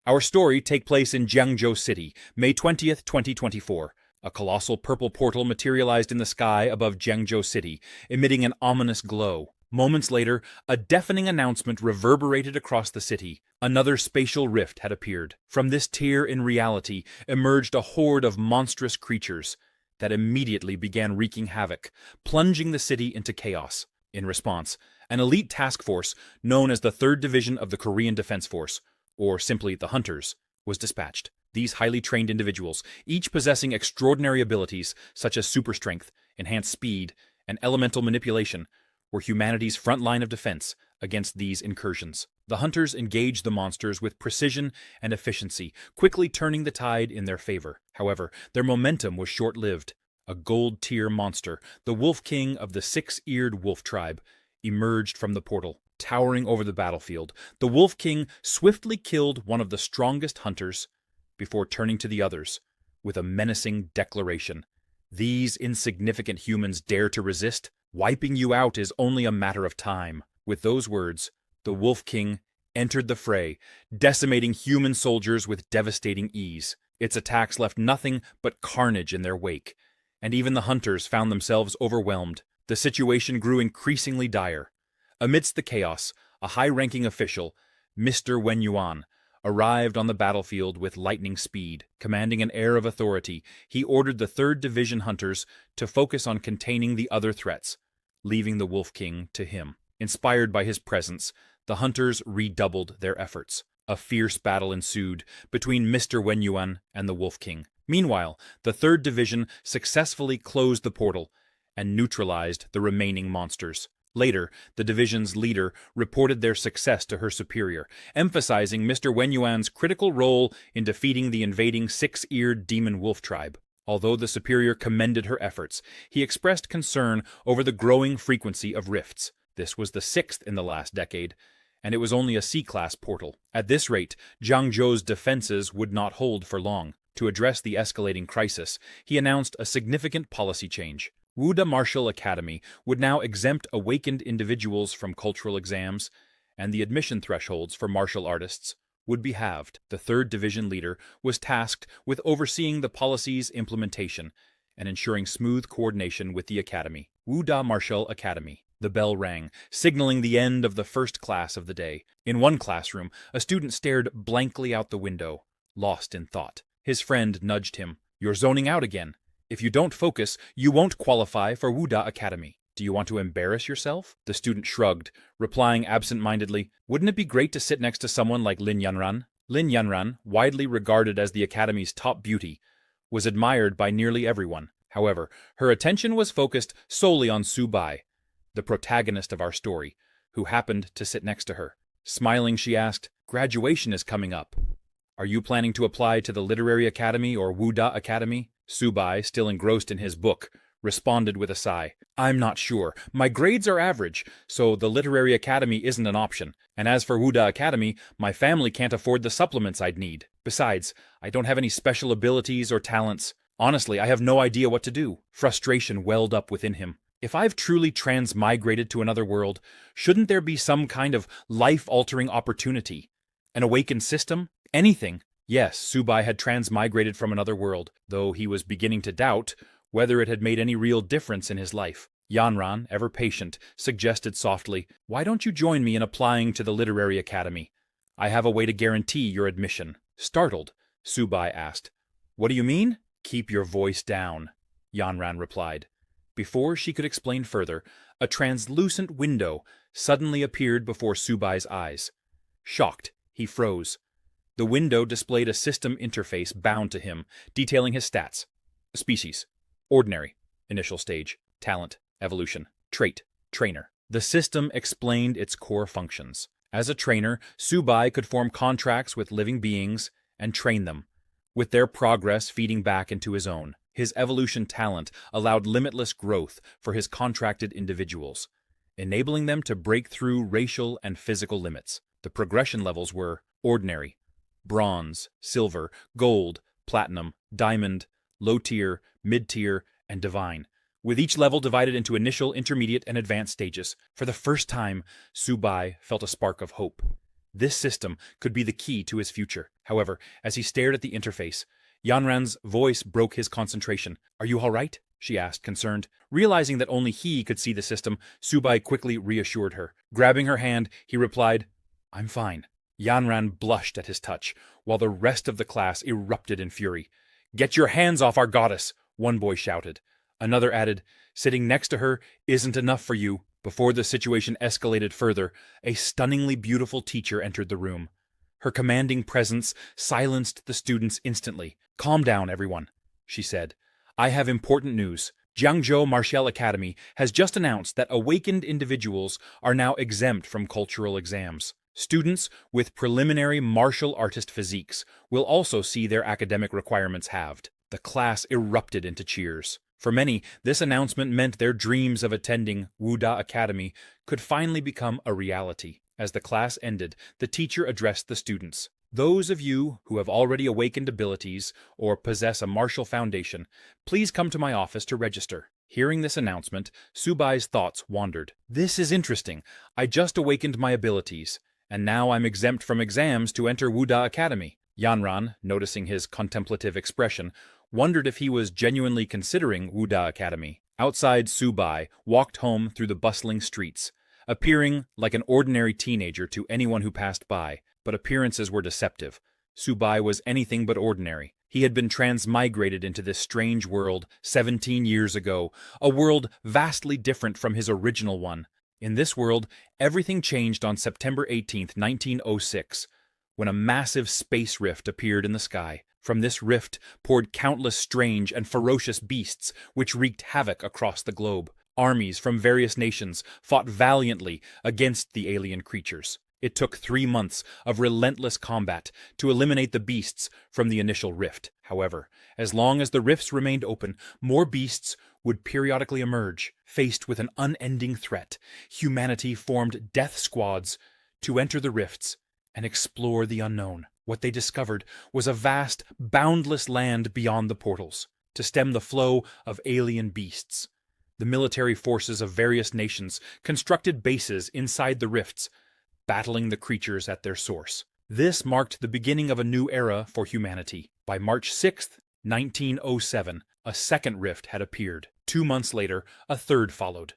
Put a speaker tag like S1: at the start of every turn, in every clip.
S1: Our story take place in Jiangzhou City, May 20th, 2024. A colossal purple portal materialized in the sky above Jiangzhou City, emitting an ominous glow. Moments later, a deafening announcement reverberated across the city. Another spatial rift had appeared. From this tier in reality emerged a horde of monstrous creatures that immediately began wreaking havoc, plunging the city into chaos. In response, an elite task force known as the 3rd Division of the Korean Defense Force, or simply the Hunters, was dispatched. These highly trained individuals, each possessing extraordinary abilities such as super strength, enhanced speed, and elemental manipulation, were humanity's front line of defense against these incursions. The Hunters engaged the monsters with precision and efficiency, quickly turning the tide in their favor. However, their momentum was short-lived. A gold-tier monster, the Wolf King of the 6-eared wolf tribe, emerged from the portal. Towering over the battlefield, the Wolf King swiftly killed one of the strongest hunters before turning to the others with a menacing declaration. "These insignificant humans dare to resist? Wiping you out is only a matter of time." With those words, the Wolf King entered the fray, decimating human soldiers with devastating ease. Its attacks left nothing but carnage in their wake, and even the hunters found themselves overwhelmed. The situation grew increasingly dire. Amidst the chaos, a high-ranking official, Mr. Wen Yuan, arrived on the battlefield with lightning speed. Commanding an air of authority, he ordered the 3rd Division Hunters to focus on containing the other threats, leaving the Wolf King to him. Inspired by his presence, the Hunters redoubled their efforts. A fierce battle ensued between Mr. Wen Yuan and the Wolf King. Meanwhile, the 3rd Division successfully closed the portal and neutralized the remaining monsters. Later, the division's leader reported their success to her superior, emphasizing Mr. Wen Yuan's critical role in defeating the invading 6-eared demon wolf tribe. Although the superior commended her efforts, he expressed concern over the growing frequency of rifts. This was the 6th in the last decade, and it was only a C-class portal. At this rate, Jiangzhou's defenses would not hold for long. To address the escalating crisis, he announced a significant policy change. Wuda Martial Academy would now exempt awakened individuals from cultural exams, and the admission thresholds for martial artists would be halved. The 3rd Division leader was tasked with overseeing the policy's implementation and ensuring smooth coordination with the academy. Wuda Martial Academy. The bell rang, signaling the end of the first class of the day. In one classroom, a student stared blankly out the window, lost in thought. His friend nudged him. "You're zoning out again. If you don't focus, you won't qualify for Wuda Academy. Do you want to embarrass yourself?" The student shrugged, replying absent-mindedly, "Wouldn't it be great to sit next to someone like Lin Yanran?" Lin Yanran, widely regarded as the academy's top beauty, was admired by nearly everyone. However, her attention was focused solely on Su Bai, the protagonist of our story, who happened to sit next to her. Smiling, she asked, "Graduation is coming up. Are you planning to apply to the Literary Academy or Wuda Academy?" Su Bai, still engrossed in his book, responded with a sigh. "I'm not sure. My grades are average, so the Literary Academy isn't an option. And as for Wuda Academy, my family can't afford the supplements I'd need. Besides, I don't have any special abilities or talents. Honestly, I have no idea what to do." Frustration welled up within him. If I've truly transmigrated to another world, shouldn't there be some kind of life-altering opportunity? An awakened system? Anything? Yes, Su Bai had transmigrated from another world, though he was beginning to doubt whether it had made any real difference in his life. Yanran, ever patient, suggested softly, "Why don't you join me in applying to the Literary Academy? I have a way to guarantee your admission." Startled, Su Bai asked, "What do you mean?" "Keep your voice down," Yanran replied. Before she could explain further, a translucent window suddenly appeared before Su Bai's eyes. Shocked, he froze. The window displayed a system interface bound to him, detailing his stats. Species: ordinary. Initial stage: talent, evolution. Trait: trainer. The system explained its core functions. As a trainer, Su Bai could form contracts with living beings and train them, with their progress feeding back into his own. His evolution talent allowed limitless growth for his contracted individuals, enabling them to break through racial and physical limits. The progression levels were ordinary, bronze, silver, gold, platinum, diamond, low tier, mid-tier, and divine, with each level divided into initial, intermediate, and advanced stages. For the first time, Su Bai felt a spark of hope. This system could be the key to his future. However, as he stared at the interface, Yanran's voice broke his concentration. "Are you all right?" she asked, concerned. Realizing that only he could see the system, Subai quickly reassured her. Grabbing her hand, he replied, "I'm fine." Yanran blushed at his touch, while the rest of the class erupted in fury. "Get your hands off our goddess!" one boy shouted. Another added, "Sitting next to her isn't enough for you." Before the situation escalated further, a stunningly beautiful teacher entered the room. Her commanding presence silenced the students instantly. "Calm down, everyone," she said. "I have important news. Jiangzhou Martial Academy has just announced that awakened individuals are now exempt from cultural exams. Students with preliminary martial artist physiques will also see their academic requirements halved." The class erupted into cheers. For many, this announcement meant their dreams of attending Wuda Academy could finally become a reality. As the class ended, the teacher addressed the students. "Those of you who have already awakened abilities or possess a martial foundation, please come to my office to register." Hearing this announcement, Subai's thoughts wandered. "This is interesting. I just awakened my abilities, and now I'm exempt from exams to enter Wuda Academy." Yanran, noticing his contemplative expression, wondered if he was genuinely considering Wuda Academy. Outside, Subai walked home through the bustling streets, appearing like an ordinary teenager to anyone who passed by, but appearances were deceptive. Subai was anything but ordinary. He had been transmigrated into this strange world 17 years ago, a world vastly different from his original one. In this world, everything changed on September 18, 1906, when a massive space rift appeared in the sky. From this rift poured countless strange and ferocious beasts which wreaked havoc across the globe. Armies from various nations fought valiantly against the alien creatures. It took 3 months of relentless combat to eliminate the beasts from the initial rift. However, as long as the rifts remained open, more beasts would periodically emerge. Faced with an unending threat, humanity formed death squads to enter the rifts and explore the unknown. What they discovered was a vast, boundless land beyond the portals. To stem the flow of alien beasts, the military forces of various nations constructed bases inside the rifts, battling the creatures at their source. This marked the beginning of a new era for humanity. By March 6, 1907, a second rift had appeared. 2 months later, a third followed.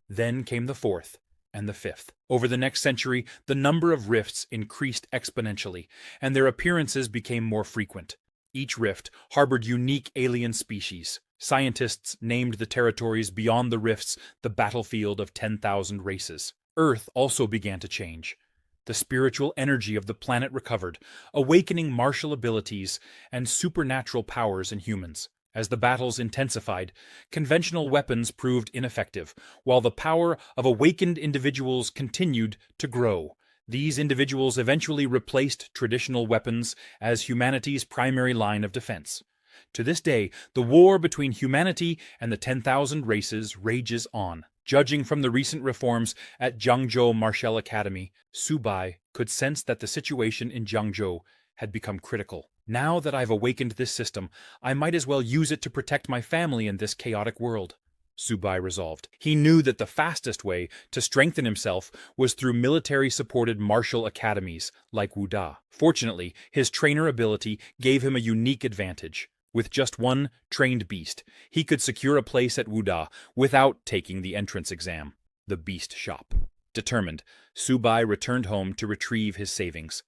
S1: Then came the fourth and the fifth. Over the next century, the number of rifts increased exponentially, and their appearances became more frequent. Each rift harbored unique alien species. Scientists named the territories beyond the rifts the battlefield of 10,000 races. Earth also began to change. The spiritual energy of the planet recovered, awakening martial abilities and supernatural powers in humans. As the battles intensified, conventional weapons proved ineffective, while the power of awakened individuals continued to grow. These individuals eventually replaced traditional weapons as humanity's primary line of defense. To this day, the war between humanity and the 10,000 races rages on. Judging from the recent reforms at Jiangzhou Martial Academy, Subai could sense that the situation in Jiangzhou had become critical. "Now that I've awakened this system, I might as well use it to protect my family in this chaotic world," Subai resolved. He knew that the fastest way to strengthen himself was through military-supported martial academies like Wuda. Fortunately, his trainer ability gave him a unique advantage. With just one trained beast, he could secure a place at Wuda without taking the entrance exam. The beast shop. Determined, Subai returned home to retrieve his savings.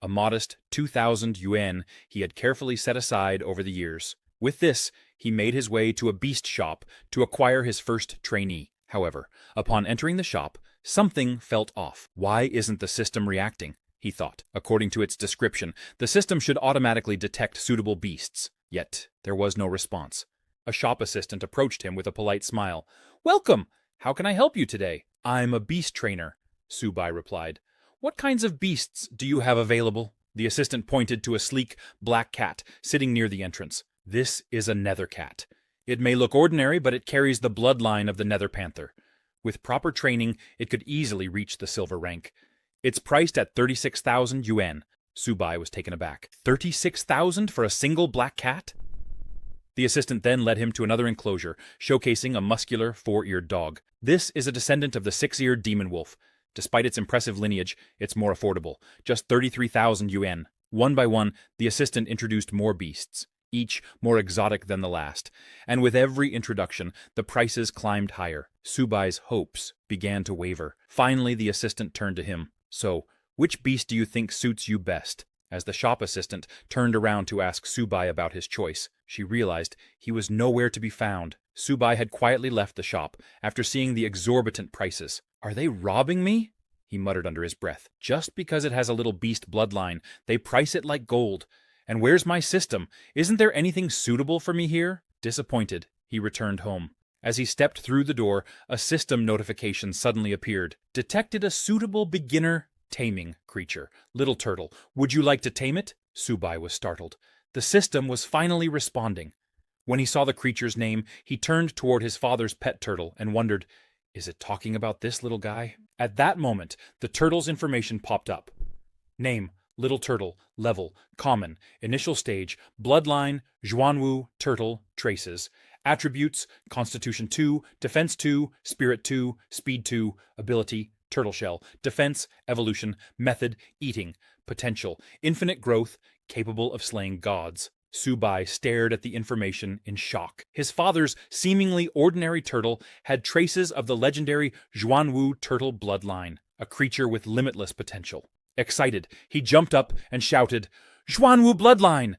S1: A modest 2,000 yuan he had carefully set aside over the years. With this, he made his way to a beast shop to acquire his first trainee. However, upon entering the shop, something felt off. "Why isn't the system reacting?" he thought. According to its description, the system should automatically detect suitable beasts. Yet, there was no response. A shop assistant approached him with a polite smile. "Welcome! How can I help you today?" "I'm a beast trainer," Subai replied. "What kinds of beasts do you have available?" The assistant pointed to a sleek, black cat sitting near the entrance. "This is a nether cat. It may look ordinary, but it carries the bloodline of the nether panther. With proper training, it could easily reach the silver rank. It's priced at 36,000 yuan. Subai was taken aback. 36,000 for a single black cat? The assistant then led him to another enclosure, showcasing a muscular, 4-eared dog. "This is a descendant of the 6-eared demon wolf. Despite its impressive lineage, it's more affordable. Just 33,000 yuan. One by one, the assistant introduced more beasts, each more exotic than the last. And with every introduction, the prices climbed higher. Subai's hopes began to waver. Finally, the assistant turned to him. So, which beast do you think suits you best? As the shop assistant turned around to ask Subai about his choice, she realized he was nowhere to be found. Subai had quietly left the shop after seeing the exorbitant prices. Are they robbing me? He muttered under his breath. Just because it has a little beast bloodline, they price it like gold. And where's my system? Isn't there anything suitable for me here? Disappointed, he returned home. As he stepped through the door, a system notification suddenly appeared. Detected a suitable beginner taming creature. Little turtle, would you like to tame it? Subai was startled. The system was finally responding. When he saw the creature's name, he turned toward his father's pet turtle and wondered, is it talking about this little guy? At that moment, the turtle's information popped up. Name, little turtle, level, common, initial stage, bloodline, Zhuanwu, turtle, traces. Attributes, Constitution 2, Defense 2, Spirit 2, Speed 2, Ability, turtle shell, defense, evolution, method, eating, potential, infinite growth, capable of slaying gods. Subai stared at the information in shock. His father's seemingly ordinary turtle had traces of the legendary Zhuanwu turtle bloodline, a creature with limitless potential. Excited, he jumped up and shouted, Zhuanwu bloodline!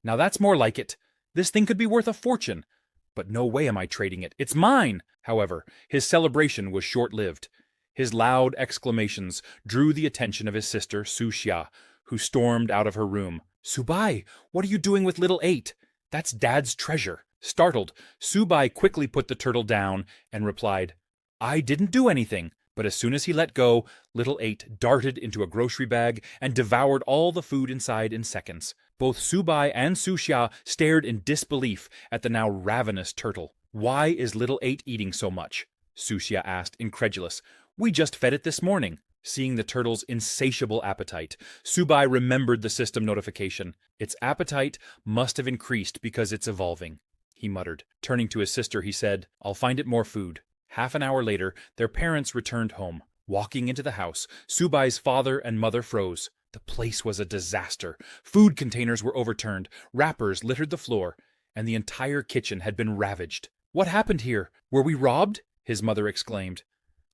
S1: Now that's more like it. This thing could be worth a fortune. But no way am I trading it. It's mine! However, his celebration was short-lived. His loud exclamations drew the attention of his sister, Su Xia, who stormed out of her room. Subai, what are you doing with little 8? That's Dad's treasure. Startled, Subai quickly put the turtle down and replied, I didn't do anything. But as soon as he let go, little 8 darted into a grocery bag and devoured all the food inside in seconds. Both Subai and Su Xia stared in disbelief at the now ravenous turtle. Why is little 8 eating so much? Su Xia asked, incredulous. We just fed it this morning. Seeing the turtle's insatiable appetite, Subai remembered the system notification. Its appetite must have increased because it's evolving, he muttered. Turning to his sister, he said, I'll find it more food. Half an hour later, their parents returned home. Walking into the house, Subai's father and mother froze. The place was a disaster. Food containers were overturned, wrappers littered the floor, and the entire kitchen had been ravaged. What happened here? Were we robbed? His mother exclaimed.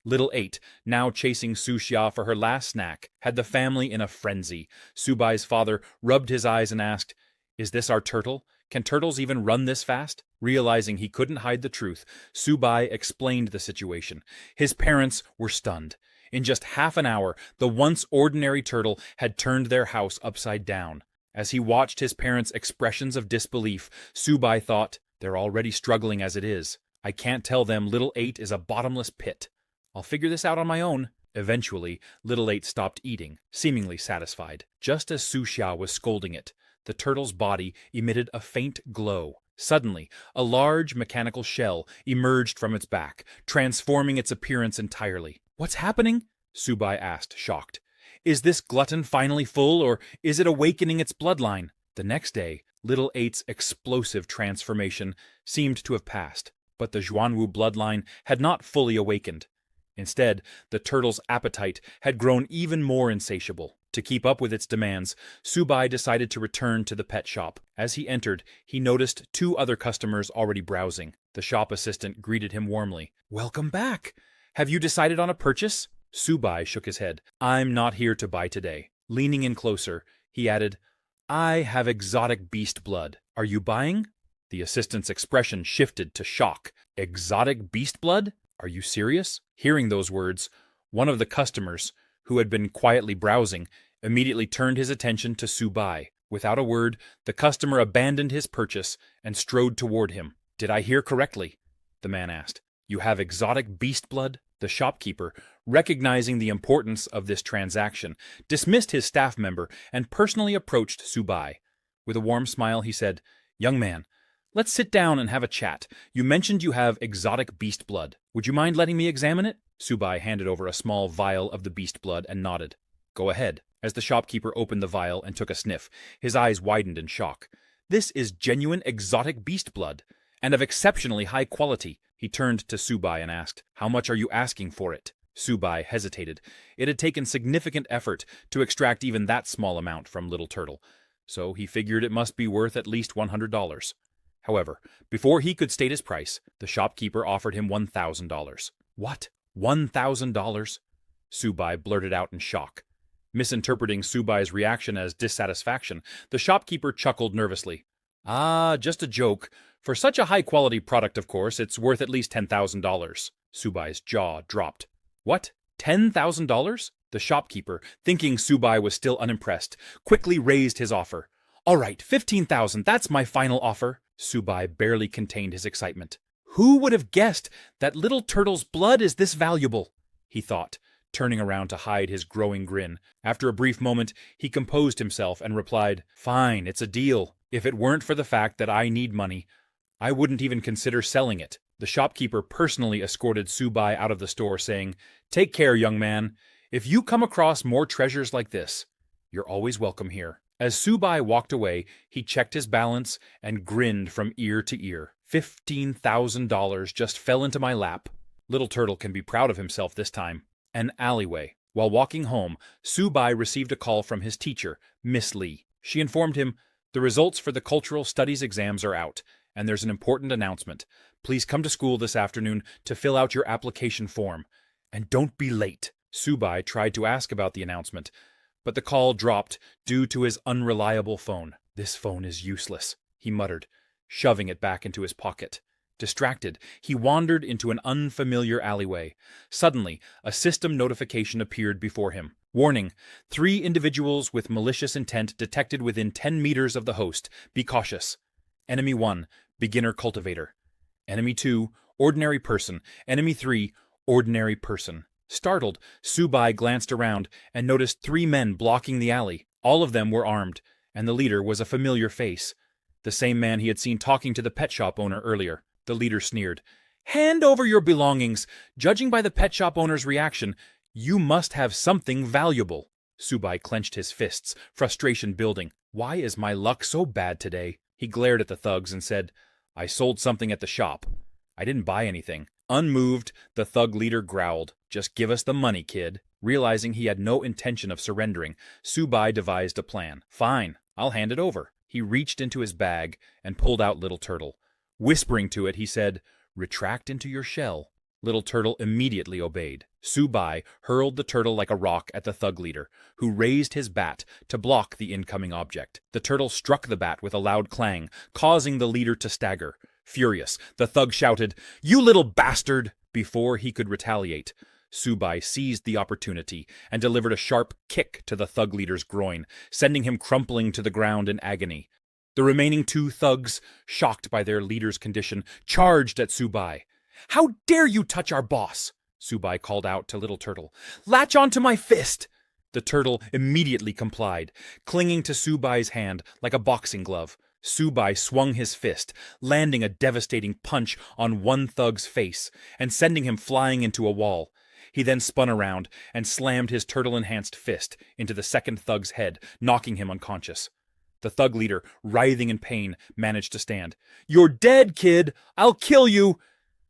S1: Little 8, now chasing Su Xia for her last snack, had the family in a frenzy. Subai's father rubbed his eyes and asked, Is this our turtle? Can turtles even run this fast? Realizing he couldn't hide the truth, Subai explained the situation. His parents were stunned. In just half an hour, the once ordinary turtle had turned their house upside down. As he watched his parents' expressions of disbelief, Subai thought, they're already struggling as it is. I can't tell them little 8 is a bottomless pit. I'll figure this out on my own. Eventually, little 8 stopped eating, seemingly satisfied. Just as Su Xia was scolding it, the turtle's body emitted a faint glow. Suddenly, a large mechanical shell emerged from its back, transforming its appearance entirely. What's happening? Subai asked, shocked. Is this glutton finally full, or is it awakening its bloodline? The next day, little 8's explosive transformation seemed to have passed, but the Zhuanwu bloodline had not fully awakened. Instead, the turtle's appetite had grown even more insatiable. To keep up with its demands, Subai decided to return to the pet shop. As he entered, he noticed 2 other customers already browsing. The shop assistant greeted him warmly. Welcome back! Have you decided on a purchase? Subai shook his head. I'm not here to buy today. Leaning in closer, he added, I have exotic beast blood. Are you buying? The assistant's expression shifted to shock. Exotic beast blood? Are you serious? Hearing those words, one of the customers, who had been quietly browsing, immediately turned his attention to Subai. Without a word, the customer abandoned his purchase and strode toward him. Did I hear correctly? The man asked. You have exotic beast blood? The shopkeeper, recognizing the importance of this transaction, dismissed his staff member and personally approached Subai. With a warm smile, he said, Young man, let's sit down and have a chat. You mentioned you have exotic beast blood. Would you mind letting me examine it? Subai handed over a small vial of the beast blood and nodded. Go ahead. As the shopkeeper opened the vial and took a sniff, his eyes widened in shock. This is genuine exotic beast blood, and of exceptionally high quality. He turned to Subai and asked, How much are you asking for it? Subai hesitated. It had taken significant effort to extract even that small amount from Little Turtle, so he figured it must be worth at least $100. However, before he could state his price, the shopkeeper offered him $1,000. What? $1,000? Subai blurted out in shock. Misinterpreting Subai's reaction as dissatisfaction, the shopkeeper chuckled nervously. Ah, just a joke. For such a high-quality product, of course, it's worth at least $10,000. Subai's jaw dropped. What? $10,000? The shopkeeper, thinking Subai was still unimpressed, quickly raised his offer. All right, $15,000, that's my final offer. Subai barely contained his excitement. Who would have guessed that Little Turtle's blood is this valuable? He thought, turning around to hide his growing grin. After a brief moment, he composed himself and replied, Fine, it's a deal. If it weren't for the fact that I need money, I wouldn't even consider selling it. The shopkeeper personally escorted Subai out of the store, saying, Take care, young man. If you come across more treasures like this, you're always welcome here. As Subai walked away, he checked his balance and grinned from ear to ear. $15,000 just fell into my lap. Little Turtle can be proud of himself this time. An alleyway. While walking home, Subai received a call from his teacher, Miss Lee. She informed him, The results for the cultural studies exams are out, and there's an important announcement. Please come to school this afternoon to fill out your application form. And don't be late. Subai tried to ask about the announcement, but the call dropped due to his unreliable phone. This phone is useless, he muttered, shoving it back into his pocket. Distracted, he wandered into an unfamiliar alleyway. Suddenly, a system notification appeared before him. Warning: 3 individuals with malicious intent detected within 10 meters of the host. Be cautious. Enemy 1, beginner cultivator. Enemy 2, ordinary person. Enemy 3, ordinary person. Startled, Subai glanced around and noticed 3 men blocking the alley. All of them were armed, and the leader was a familiar face. The same man he had seen talking to the pet shop owner earlier. The leader sneered. Hand over your belongings. Judging by the pet shop owner's reaction, you must have something valuable. Subai clenched his fists, frustration building. Why is my luck so bad today? He glared at the thugs and said, I sold something at the shop. I didn't buy anything. Unmoved, the thug leader growled. Just give us the money, kid. Realizing he had no intention of surrendering, Subai devised a plan. Fine, I'll hand it over. He reached into his bag and pulled out Little Turtle. Whispering to it, he said, Retract into your shell. Little Turtle immediately obeyed. Subai hurled the turtle like a rock at the thug leader, who raised his bat to block the incoming object. The turtle struck the bat with a loud clang, causing the leader to stagger. Furious, the thug shouted, You little bastard! Before he could retaliate, Subai seized the opportunity and delivered a sharp kick to the thug leader's groin, sending him crumpling to the ground in agony. The remaining 2 thugs, shocked by their leader's condition, charged at Subai. How dare you touch our boss? Subai called out to Little Turtle. Latch onto my fist! The turtle immediately complied, clinging to Subai's hand like a boxing glove. Subai swung his fist, landing a devastating punch on one thug's face and sending him flying into a wall. He then spun around and slammed his turtle-enhanced fist into the second thug's head, knocking him unconscious. The thug leader, writhing in pain, managed to stand. You're dead, kid! I'll kill you!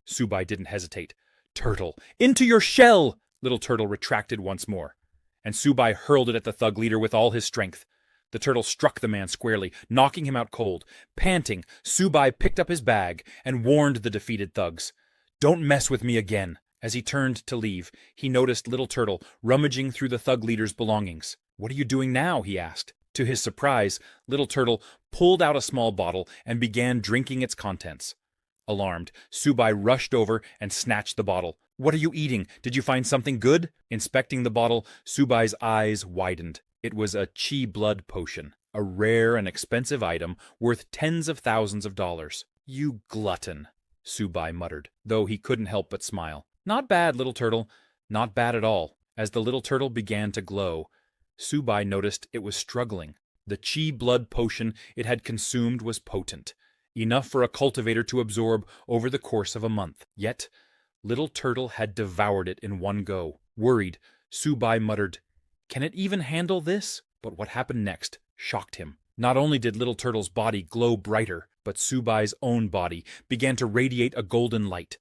S1: Subai didn't hesitate. Turtle, into your shell! Little Turtle retracted once more, and Subai hurled it at the thug leader with all his strength. The turtle struck the man squarely, knocking him out cold. Panting, Subai picked up his bag and warned the defeated thugs. Don't mess with me again. As he turned to leave, he noticed Little Turtle rummaging through the thug leader's belongings. What are you doing now? He asked. To his surprise, Little Turtle pulled out a small bottle and began drinking its contents. Alarmed, Subai rushed over and snatched the bottle. What are you eating? Did you find something good? Inspecting the bottle, Subai's eyes widened. It was a chi blood potion, a rare and expensive item worth tens of thousands of dollars. You glutton, Subai muttered, though he couldn't help but smile. Not bad, Little Turtle. Not bad at all. As the little turtle began to glow, Subai noticed it was struggling. The chi blood potion it had consumed was potent, enough for a cultivator to absorb over the course of a month. Yet, Little Turtle had devoured it in one go. Worried, Subai muttered, Can it even handle this? But what happened next shocked him. Not only did Little Turtle's body glow brighter, but Subai's own body began to radiate a golden light.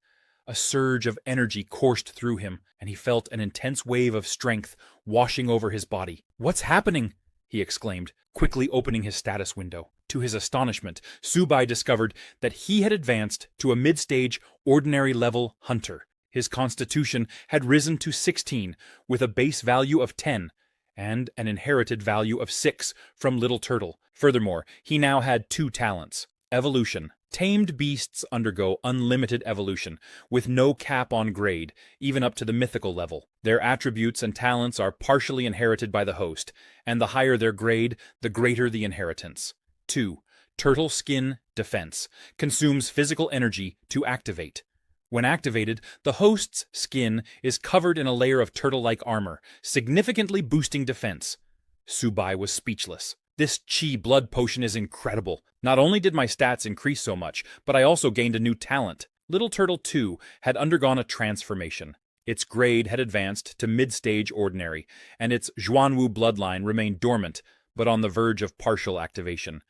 S1: A surge of energy coursed through him, and he felt an intense wave of strength washing over his body. "What's happening?" he exclaimed, quickly opening his status window. To his astonishment, Subai discovered that he had advanced to a mid-stage ordinary level hunter. His constitution had risen to 16, with a base value of 10, and an inherited value of 6 from Little Turtle. Furthermore, he now had 2 talents. Evolution. Tamed beasts undergo unlimited evolution, with no cap on grade, even up to the mythical level. Their attributes and talents are partially inherited by the host, and the higher their grade, the greater the inheritance. 2. Turtle Skin Defense. Consumes physical energy to activate. When activated, the host's skin is covered in a layer of turtle-like armor, significantly boosting defense. Subai was speechless. This chi blood potion is incredible. Not only did my stats increase so much, but I also gained a new talent. Little Turtle 2 had undergone a transformation. Its grade had advanced to mid-stage ordinary, and its Zhuanwu bloodline remained dormant, but on the verge of partial activation.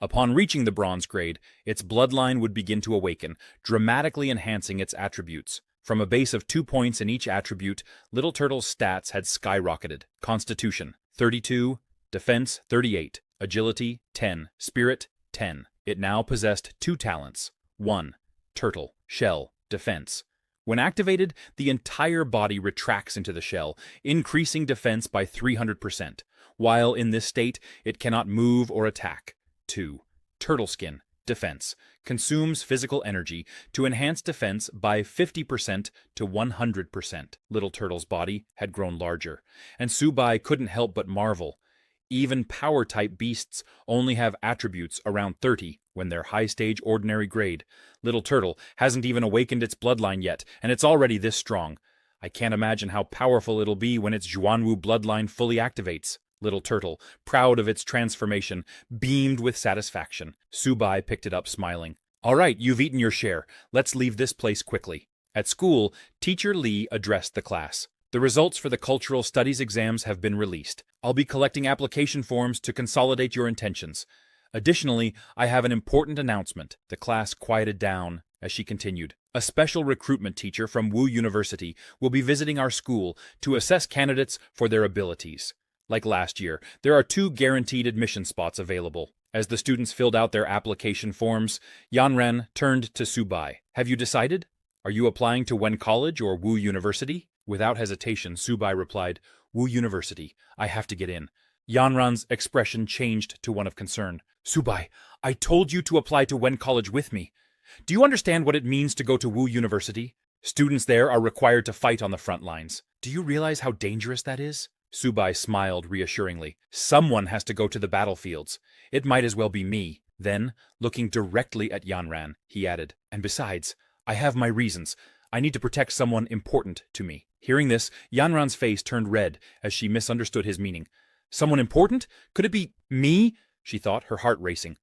S1: Upon reaching the bronze grade, its bloodline would begin to awaken, dramatically enhancing its attributes. From a base of 2 points in each attribute, Little Turtle's stats had skyrocketed. Constitution, 32, Defense, 38, Agility, 10, Spirit, 10. It now possessed 2 talents. 1. Turtle, Shell, Defense. When activated, the entire body retracts into the shell, increasing defense by 300%. While in this state, it cannot move or attack. 2. Turtle Skin, Defense. Consumes physical energy to enhance defense by 50% to 100%. Little Turtle's body had grown larger, and Subai couldn't help but marvel. Even power-type beasts only have attributes around 30 when they're high-stage ordinary grade. Little Turtle hasn't even awakened its bloodline yet, and it's already this strong. I can't imagine how powerful it'll be when its Zhuanwu bloodline fully activates. Little Turtle, proud of its transformation, beamed with satisfaction. Subai picked it up smiling. "All right, you've eaten your share. Let's leave this place quickly." At school, Teacher Lee addressed the class. "The results for the Cultural Studies exams have been released. I'll be collecting application forms to consolidate your intentions. Additionally, I have an important announcement." The class quieted down as she continued. "A special recruitment teacher from Wu University will be visiting our school to assess candidates for their abilities. Like last year, there are 2 guaranteed admission spots available." As the students filled out their application forms, Yanran turned to Subai. "Have you decided? Are you applying to Wen College or Wu University?" Without hesitation, Subai replied, "Wu University. I have to get in." Yanran's expression changed to one of concern. "Subai, I told you to apply to Wen College with me. Do you understand what it means to go to Wu University? Students there are required to fight on the front lines. Do you realize how dangerous that is?" Subai smiled reassuringly. "Someone has to go to the battlefields. It might as well be me." Then, looking directly at Yanran, he added, "And besides, I have my reasons. I need to protect someone important to me." Hearing this, Yanran's face turned red as she misunderstood his meaning. "Someone important? Could it be me?" she thought, her heart racing.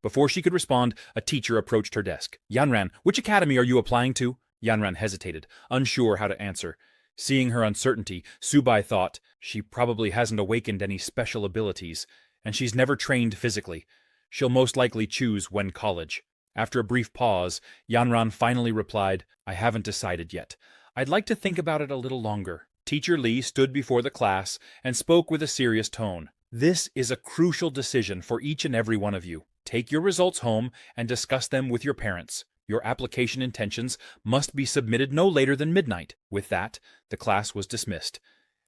S1: Before she could respond, a teacher approached her desk. "Yanran, which academy are you applying to?" Yanran hesitated, unsure how to answer. Seeing her uncertainty, Subai thought, she probably hasn't awakened any special abilities, and she's never trained physically. She'll most likely choose Wen College. After a brief pause, Yanran finally replied, "I haven't decided yet. I'd like to think about it a little longer." Teacher Lee stood before the class and spoke with a serious tone. "This is a crucial decision for each and every one of you. Take your results home and discuss them with your parents. Your application intentions must be submitted no later than midnight." With that, the class was dismissed,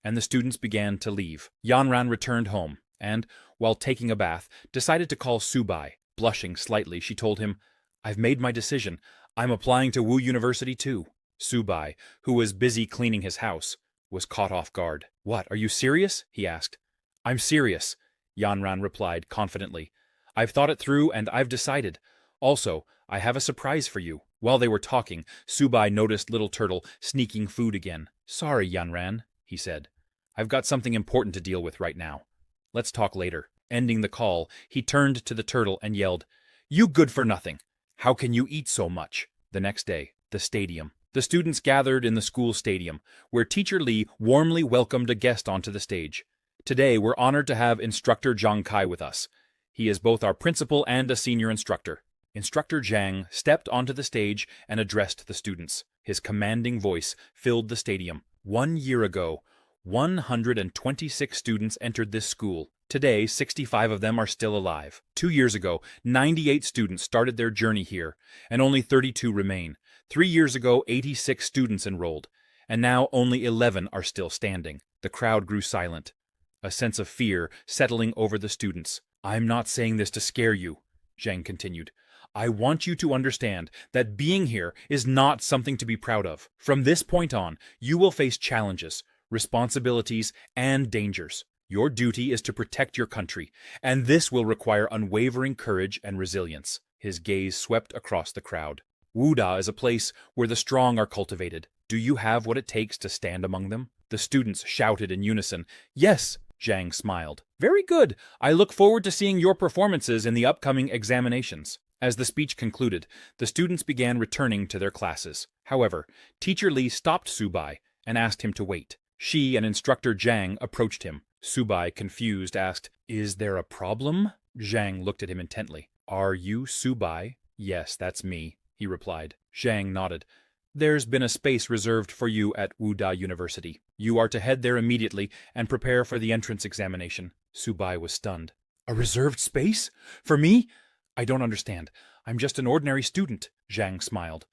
S1: and the students began to leave. Yanran returned home, and, while taking a bath, decided to call Subai. Blushing slightly, she told him, "I've made my decision. I'm applying to Wu University too." Subai, who was busy cleaning his house, was caught off guard. "What, are you serious?" he asked. "I'm serious," Yanran replied confidently. "I've thought it through and I've decided. Also, I have a surprise for you." While they were talking, Subai noticed Little Turtle sneaking food again. "Sorry, Yanran," he said. "I've got something important to deal with right now. Let's talk later." Ending the call, he turned to the turtle and yelled, "You good for nothing! How can you eat so much?" The next day, the stadium. The students gathered in the school stadium, where Teacher Lee warmly welcomed a guest onto the stage. "Today, we're honored to have Instructor Zhang Kai with us. He is both our principal and a senior instructor." Instructor Zhang stepped onto the stage and addressed the students. His commanding voice filled the stadium. 1 year ago, 126 students entered this school. Today, 65 of them are still alive. 2 years ago, 98 students started their journey here, and only 32 remain. 3 years ago, 86 students enrolled, and now only 11 are still standing. The crowd grew silent, a sense of fear settling over the students. "I'm not saying this to scare you," Zhang continued. "I want you to understand that being here is not something to be proud of. From this point on, you will face challenges, responsibilities, and dangers. Your duty is to protect your country, and this will require unwavering courage and resilience." His gaze swept across the crowd. "Wuda is a place where the strong are cultivated. Do you have what it takes to stand among them?" The students shouted in unison. "Yes," Zhang smiled. "Very good. I look forward to seeing your performances in the upcoming examinations." As the speech concluded, the students began returning to their classes. However, Teacher Li stopped Subai and asked him to wait. She and Instructor Zhang approached him. Subai, confused, asked, "Is there a problem?" Zhang looked at him intently. "Are you Subai?" "Yes, that's me," he replied. Zhang nodded. "There's been a space reserved for you at Wuda University. You are to head there immediately and prepare for the entrance examination." Subai was stunned. "A reserved space? For me? I don't understand. I'm just an ordinary student." Zhang smiled.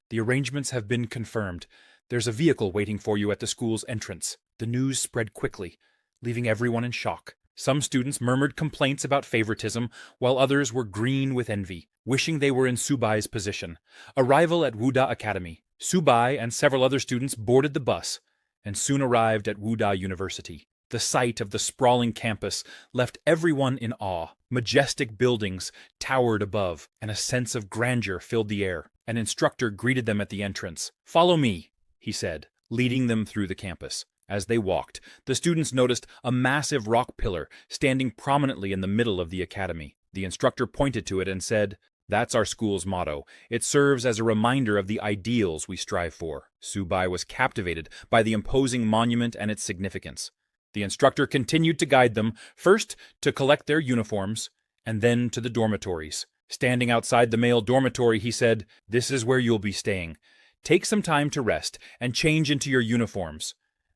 S1: "The arrangements have been confirmed. There's a vehicle waiting for you at the school's entrance." The news spread quickly, leaving everyone in shock. Some students murmured complaints about favoritism, while others were green with envy, wishing they were in Subai's position. Arrival at Wuda Academy. Subai and several other students boarded the bus and soon arrived at Wuda University. The sight of the sprawling campus left everyone in awe. Majestic buildings towered above, and a sense of grandeur filled the air. An instructor greeted them at the entrance. "Follow me," he said, leading them through the campus. As they walked, the students noticed a massive rock pillar standing prominently in the middle of the academy. The instructor pointed to it and said, "That's our school's motto. It serves as a reminder of the ideals we strive for." Subai was captivated by the imposing monument and its significance. The instructor continued to guide them, first to collect their uniforms, and then to the dormitories. Standing outside the male dormitory, he said, "This is where you'll be staying. Take some time to rest and change into your uniforms.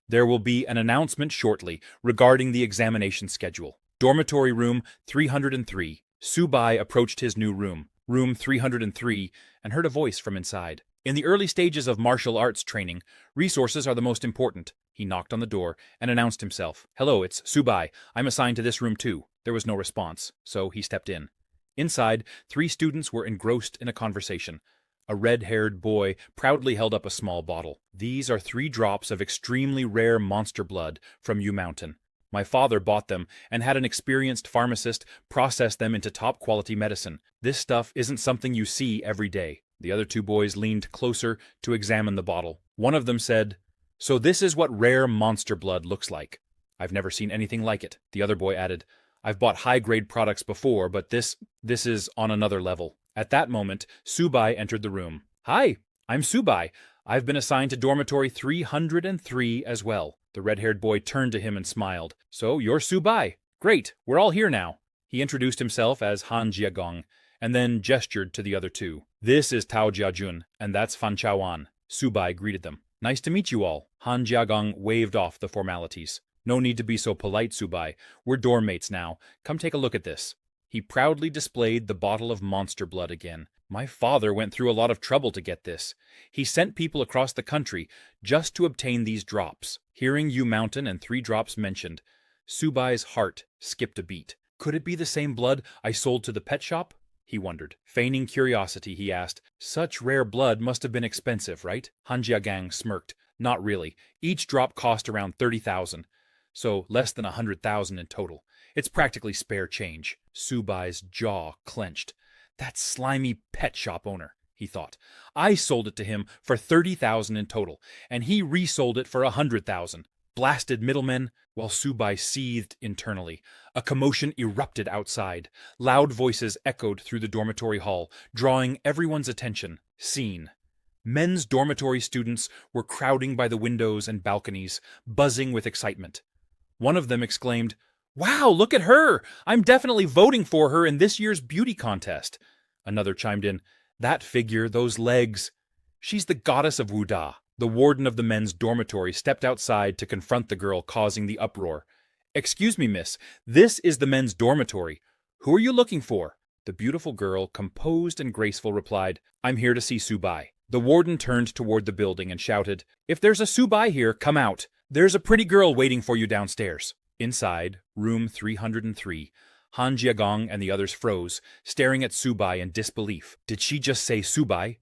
S1: There will be an announcement shortly regarding the examination schedule." Dormitory room 303. Subai approached his new room, room 303, and heard a voice from inside. "In the early stages of martial arts training, resources are the most important." He knocked on the door and announced himself. "Hello, it's Subai. I'm assigned to this room too." There was no response, so he stepped in. Inside, 3 students were engrossed in a conversation. A red-haired boy proudly held up a small bottle. "These are 3 drops of extremely rare monster blood from Yu Mountain. My father bought them and had an experienced pharmacist process them into top-quality medicine. This stuff isn't something you see every day." The other 2 boys leaned closer to examine the bottle. One of them said, "So this is what rare monster blood looks like. I've never seen anything like it." The other boy added, "I've bought high-grade products before, but this is on another level." At that moment, Subai entered the room. "Hi, I'm Subai. I've been assigned to dormitory 303 as well." The red-haired boy turned to him and smiled. "So you're Subai. Great, we're all here now." He introduced himself as Han Jiagong, and then gestured to the other 2. "This is Tao Jiajun, and that's Fan Chaoan." Subai greeted them. "Nice to meet you all." Han Jiagong waved off the formalities. "No need to be so polite, Subai. We're dorm mates now. Come take a look at this." He proudly displayed the bottle of monster blood again. "My father went through a lot of trouble to get this. He sent people across the country just to obtain these drops." Hearing Yu Mountain and 3 drops mentioned, Subai's heart skipped a beat. "Could it be the same blood I sold to the pet shop?" he wondered. Feigning curiosity, he asked, "Such rare blood must have been expensive, right?" Han Jiagang smirked. "Not really. Each drop cost around 30,000, so less than 100,000 in total. It's practically spare change." Subai's jaw clenched. "That slimy pet shop owner," he thought. "I sold it to him for 30,000 in total, and he resold it for 100,000. Blasted middlemen." While Subai seethed internally, a commotion erupted outside. Loud voices echoed through the dormitory hall, drawing everyone's attention. Scene. Men's dormitory students were crowding by the windows and balconies, buzzing with excitement. One of them exclaimed, "Wow, look at her! I'm definitely voting for her in this year's beauty contest." Another chimed in, "That figure, those legs. She's the goddess of Wuda. The warden of the men's dormitory stepped outside to confront the girl causing the uproar. Excuse me, miss, this is the men's dormitory. Who are you looking for? The beautiful girl, composed and graceful, replied, I'm here to see Subai. The warden turned toward the building and shouted, If there's a Subai here, come out. There's a pretty girl waiting for you downstairs. Inside, room 303, Han Jiagong and the others froze, staring at Subai in disbelief. Did she just say Subai?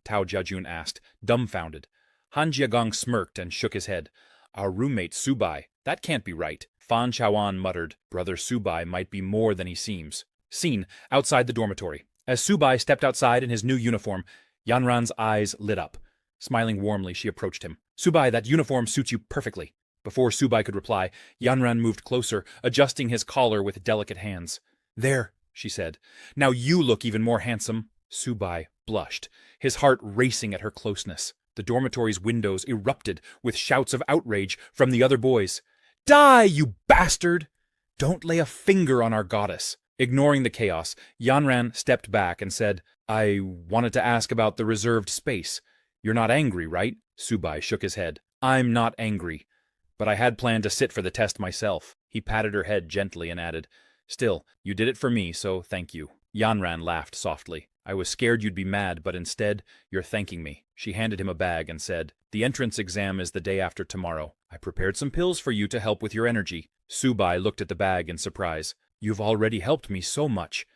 S1: Tao Jiajun asked, dumbfounded. Han Jiagong smirked and shook his head. Our roommate Subai, that can't be right. Fan Chaoan muttered, Brother Subai might be more than he seems. Scene, outside the dormitory. As Subai stepped outside in his new uniform, Yanran's eyes lit up. Smiling warmly, she approached him. Subai, that uniform suits you perfectly. Before Subai could reply, Yanran moved closer, adjusting his collar with delicate hands. There, she said. Now you look even more handsome. Subai blushed, his heart racing at her closeness. The dormitory's windows erupted with shouts of outrage from the other boys. Die, you bastard! Don't lay a finger on our goddess. Ignoring the chaos, Yanran stepped back and said, I wanted to ask about the reserved space. You're not angry, right? Subai shook his head. I'm not angry, but I had planned to sit for the test myself. He patted her head gently and added, Still, you did it for me, so thank you. Yanran laughed softly. I was scared you'd be mad, but instead, you're thanking me. She handed him a bag and said, The entrance exam is the day after tomorrow. I prepared some pills for you to help with your energy. Subai looked at the bag in surprise. You've already helped me so much.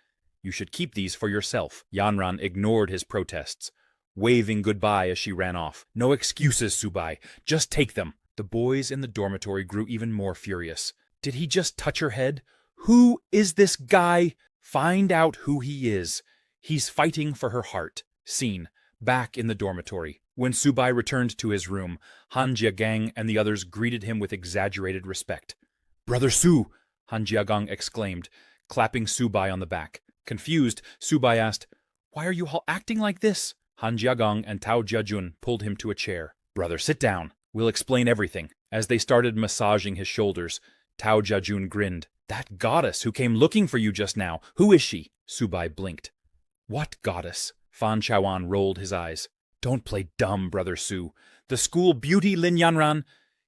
S1: You should keep these for yourself. Yanran ignored his protests, waving goodbye as she ran off. No excuses, Subai. Just take them. The boys in the dormitory grew even more furious. Did he just touch her head? Who is this guy? Find out who he is. He's fighting for her heart. Scene, back in the dormitory. When Subai returned to his room, Han Jiagang and the others greeted him with exaggerated respect. Brother Su! Han Jiagong exclaimed, clapping Subai on the back. Confused, Subai asked, Why are you all acting like this? Han Jiagong and Tao Jiajun pulled him to a chair. Brother, sit down. We'll explain everything. As they started massaging his shoulders, Tao Jiajun grinned. That goddess who came looking for you just now, who is she? Subai blinked. What goddess? Fan Chaoan rolled his eyes. Don't play dumb, Brother Su. The school beauty Lin Yanran.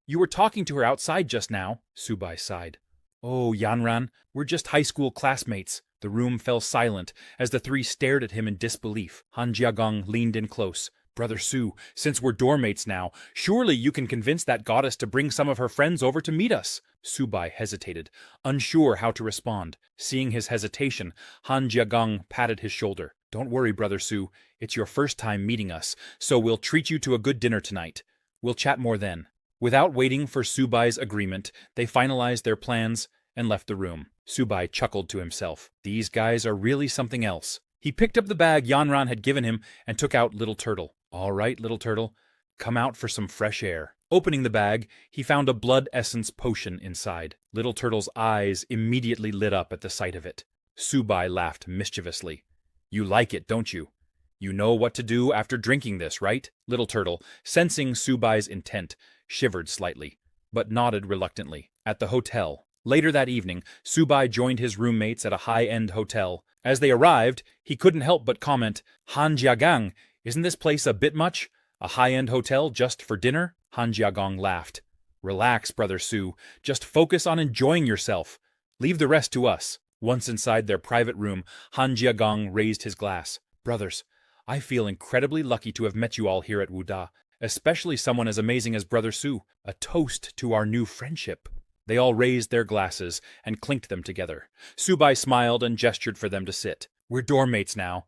S1: You were talking to her outside just now. Subai sighed. Oh, Yanran, we're just high school classmates. The room fell silent as the three stared at him in disbelief. Han Jiagong leaned in close. Brother Su, since we're dormmates now, surely you can convince that goddess to bring some of her friends over to meet us. Subai hesitated, unsure how to respond. Seeing his hesitation, Han Jiagong patted his shoulder. Don't worry, Brother Su. It's your first time meeting us, so we'll treat you to a good dinner tonight. We'll chat more then. Without waiting for Subai's agreement, they finalized their plans and left the room. Subai chuckled to himself. These guys are really something else. He picked up the bag Yanran had given him and took out Little Turtle. All right, Little Turtle, come out for some fresh air. Opening the bag, he found a blood essence potion inside. Little Turtle's eyes immediately lit up at the sight of it. Subai laughed mischievously. You like it, don't you? You know what to do after drinking this, right? Little Turtle, sensing Subai's intent, shivered slightly, but nodded reluctantly. At the hotel. Later that evening, Subai joined his roommates at a high-end hotel. As they arrived, he couldn't help but comment, Han Jiagang, isn't this place a bit much? A high-end hotel just for dinner? Han Jiagong laughed. Relax, Brother Su. Just focus on enjoying yourself. Leave the rest to us. Once inside their private room, Han Jiagong raised his glass. Brothers, I feel incredibly lucky to have met you all here at Wuda, especially someone as amazing as Brother Su. A toast to our new friendship. They all raised their glasses and clinked them together. Subai smiled and gestured for them to sit. We're dormmates now.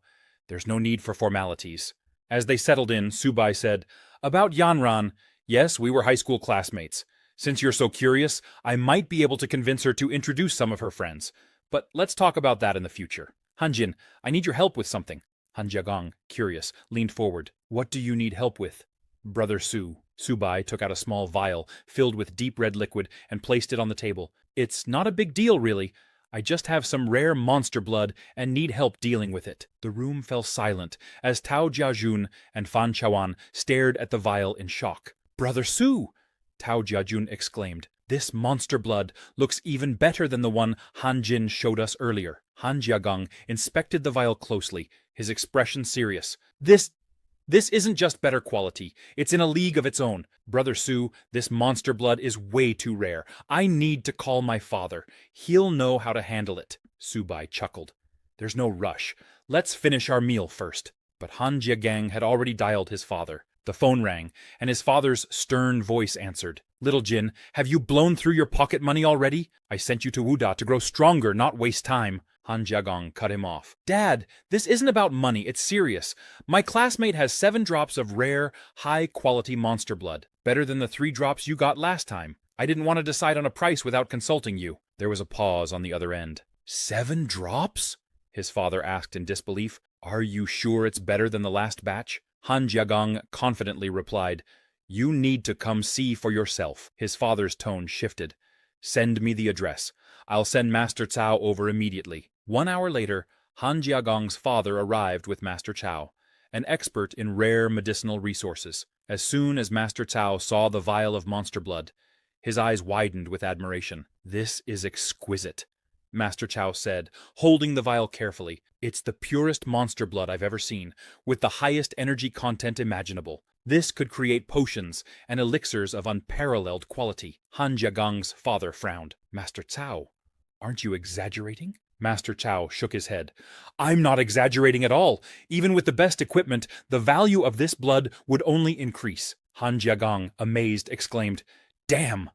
S1: There's no need for formalities. As they settled in, Subai said, About Yanran, yes, we were high school classmates. Since you're so curious, I might be able to convince her to introduce some of her friends. But let's talk about that in the future. Hanjin, I need your help with something. Han Jiagong, curious, leaned forward. What do you need help with? Brother Su. Subai took out a small vial filled with deep red liquid and placed it on the table. It's not a big deal, really. I just have some rare monster blood and need help dealing with it. The room fell silent as Tao Jiajun and Fan Chaoan stared at the vial in shock. Brother Su! Tao Jiajun exclaimed. This monster blood looks even better than the one Han Jin showed us earlier. Han Jiagong inspected the vial closely, his expression serious. This This isn't just better quality, it's in a league of its own. Brother Su, this monster blood is way too rare. I need to call my father. He'll know how to handle it. Subai chuckled. There's no rush. Let's finish our meal first. But Han Jiagang had already dialed his father. The phone rang, and his father's stern voice answered. Little Jin, have you blown through your pocket money already? I sent you to Wuda to grow stronger, not waste time. Han Jiagong cut him off. Dad, this isn't about money, it's serious. My classmate has 7 drops of rare, high-quality monster blood. Better than the 3 drops you got last time. I didn't want to decide on a price without consulting you. There was a pause on the other end. 7 drops? His father asked in disbelief. Are you sure it's better than the last batch? Han Jiagong confidently replied, You need to come see for yourself. His father's tone shifted. Send me the address. I'll send Master Cao over immediately. 1 hour later, Han Jiagong's father arrived with Master Cao, an expert in rare medicinal resources. As soon as Master Cao saw the vial of monster blood, his eyes widened with admiration. This is exquisite, Master Cao said, holding the vial carefully. It's the purest monster blood I've ever seen, with the highest energy content imaginable. This could create potions and elixirs of unparalleled quality. Han Jiagong's father frowned. Master Cao, aren't you exaggerating? Master Cao shook his head. I'm not exaggerating at all. Even with the best equipment, the value of this blood would only increase. Han Jiagong, amazed, exclaimed, Damn!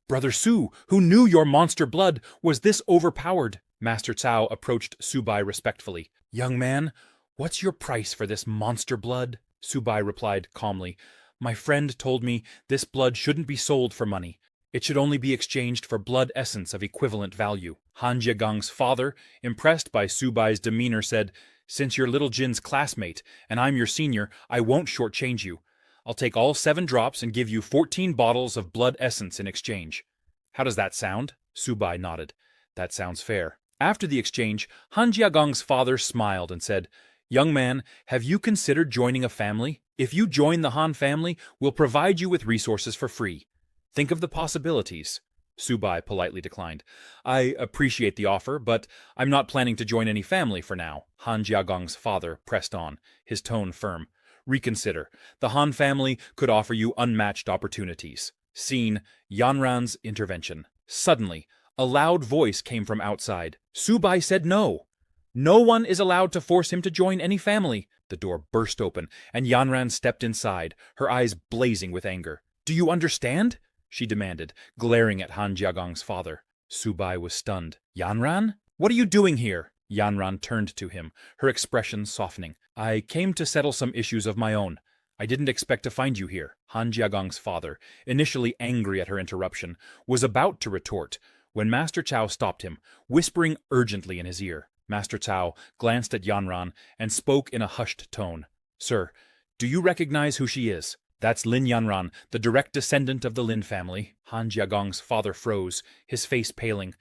S1: Brother Su, who knew your monster blood, was this overpowered? Master Cao approached Subai respectfully. Young man, what's your price for this monster blood? Subai replied calmly. My friend told me this blood shouldn't be sold for money. It should only be exchanged for blood essence of equivalent value. Han Jiagong's father, impressed by Subai's demeanor, said, Since you're little Jin's classmate, and I'm your senior, I won't shortchange you. I'll take all 7 drops and give you 14 bottles of blood essence in exchange. How does that sound? Subai nodded. That sounds fair. After the exchange, Han Jiagong's father smiled and said, Young man, have you considered joining a family? If you join the Han family, we'll provide you with resources for free. Think of the possibilities. Subai politely declined. I appreciate the offer, but I'm not planning to join any family for now. Han Jiagong's father pressed on, his tone firm. Reconsider. The Han family could offer you unmatched opportunities. Scene, Yanran's intervention. Suddenly, a loud voice came from outside. Subai said no. No one is allowed to force him to join any family. The door burst open, and Yanran stepped inside, her eyes blazing with anger. Do you understand? She demanded, glaring at Han Jiagong's father. Subai was stunned. Yanran? What are you doing here? Yanran turned to him, her expression softening. I came to settle some issues of my own. I didn't expect to find you here. Han Jiagong's father, initially angry at her interruption, was about to retort when Master Cao stopped him, whispering urgently in his ear. Master Cao glanced at Yanran and spoke in a hushed tone. Sir, do you recognize who she is? That's Lin Yanran, the direct descendant of the Lin family. Han Jiagong's father froze, his face paling.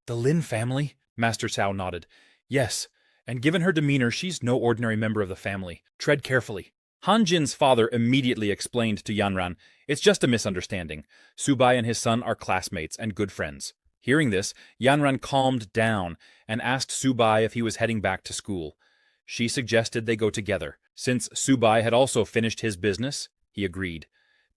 S1: The Lin family? Master Cao nodded. Yes, and given her demeanor, she's no ordinary member of the family. Tread carefully. Han Jin's father immediately explained to Yanran, It's just a misunderstanding. Subai and his son are classmates and good friends. Hearing this, Yanran calmed down and asked Subai if he was heading back to school. She suggested they go together. Since Subai had also finished his business, he agreed,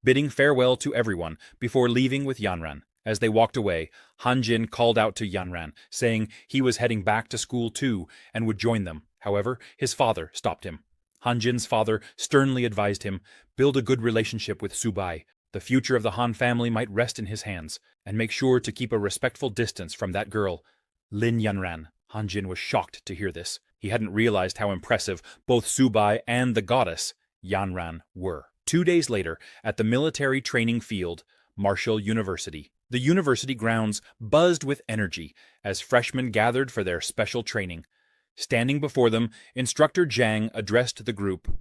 S1: bidding farewell to everyone before leaving with Yanran. As they walked away, Han Jin called out to Yanran, saying he was heading back to school too and would join them. However, his father stopped him. Han Jin's father sternly advised him, build a good relationship with Subai. The future of the Han family might rest in his hands, and make sure to keep a respectful distance from that girl, Lin Yanran. Han Jin was shocked to hear this. He hadn't realized how impressive both Subai and the goddess, Yanran, were. 2 days later, at the military training field, Marshall University. The university grounds buzzed with energy as freshmen gathered for their special training. Standing before them, Instructor Zhang addressed the group.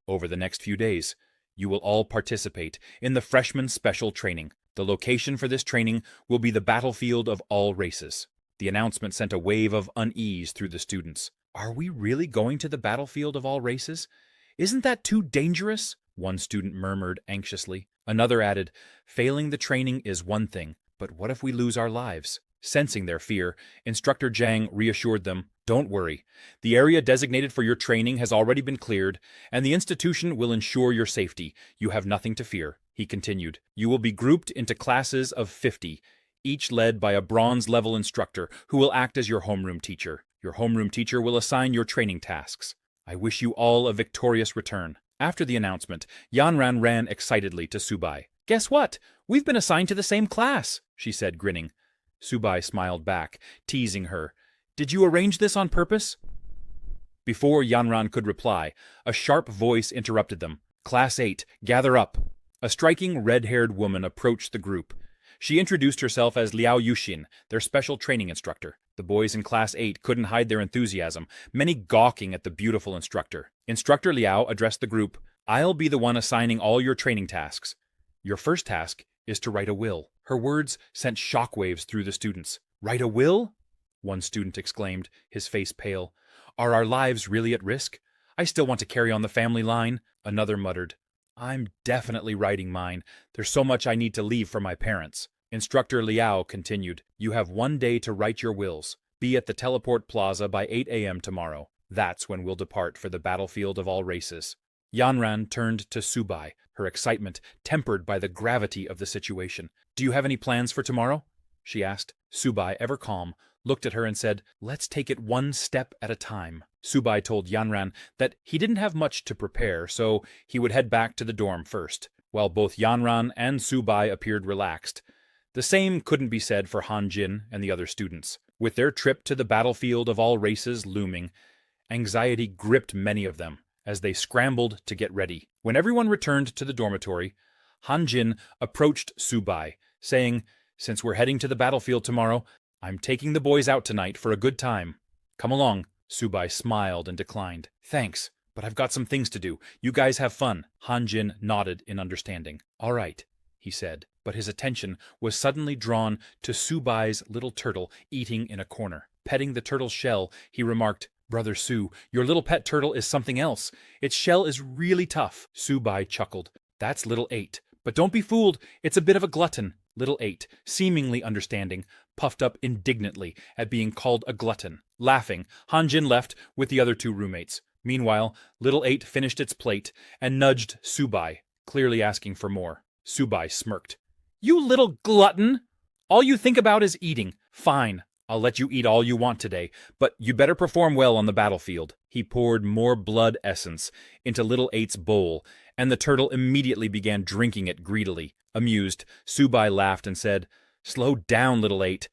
S1: Over the next few days, you will all participate in the freshman special training. The location for this training will be the battlefield of all races. The announcement sent a wave of unease through the students. Are we really going to the battlefield of all races? Isn't that too dangerous? One student murmured anxiously. Another added, failing the training is one thing, but what if we lose our lives? Sensing their fear, Instructor Zhang reassured them, "Don't worry. The area designated for your training has already been cleared, and the institution will ensure your safety. You have nothing to fear." He continued, "You will be grouped into classes of 50, each led by a bronze-level instructor who will act as your homeroom teacher. Your homeroom teacher will assign your training tasks. I wish you all a victorious return." After the announcement, Yanran ran excitedly to Subai. "Guess what? We've been assigned to the same class," she said, grinning. Subai smiled back, teasing her. "Did you arrange this on purpose?" Before Yanran could reply, a sharp voice interrupted them. "Class 8, gather up." A striking red-haired woman approached the group. She introduced herself as Liao Yuxin, their special training instructor. The boys in Class 8 couldn't hide their enthusiasm, many gawking at the beautiful instructor. Instructor Liao addressed the group. "I'll be the one assigning all your training tasks. Your first task is to write a will." Her words sent shockwaves through the students. "Write a will?" one student exclaimed, his face pale. "Are our lives really at risk? I still want to carry on the family line." Another muttered, "I'm definitely writing mine. There's so much I need to leave for my parents." Instructor Liao continued, "You have 1 day to write your wills. Be at the teleport plaza by 8 a.m. tomorrow. That's when we'll depart for the battlefield of all races." Yanran turned to Subai, her excitement tempered by the gravity of the situation. "Do you have any plans for tomorrow?" she asked. Subai, ever calm, looked at her and said, "Let's take it one step at a time." Subai told Yanran that he didn't have much to prepare, so he would head back to the dorm first, while both Yanran and Subai appeared relaxed. The same couldn't be said for Han Jin and the other students. With their trip to the battlefield of all races looming, anxiety gripped many of them as they scrambled to get ready. When everyone returned to the dormitory, Han Jin approached Subai, saying, "Since we're heading to the battlefield tomorrow, I'm taking the boys out tonight for a good time. Come along." Subai smiled and declined. "Thanks, but I've got some things to do. You guys have fun." Han Jin nodded in understanding. "All right," he said, but his attention was suddenly drawn to Subai's little turtle eating in a corner. Petting the turtle's shell, he remarked, "Brother Su, your little pet turtle is something else. Its shell is really tough." Subai chuckled. "That's Little 8. But don't be fooled, it's a bit of a glutton." Little 8, seemingly understanding, puffed up indignantly at being called a glutton. Laughing, Han Jin left with the other 2 roommates. Meanwhile, Little 8 finished its plate and nudged Subai, clearly asking for more. Subai smirked. "You little glutton! All you think about is eating. Fine, I'll let you eat all you want today, but you better perform well on the battlefield." He poured more blood essence into Little 8's bowl, and the turtle immediately began drinking it greedily. Amused, Subai laughed and said, "Slow down, Little 8.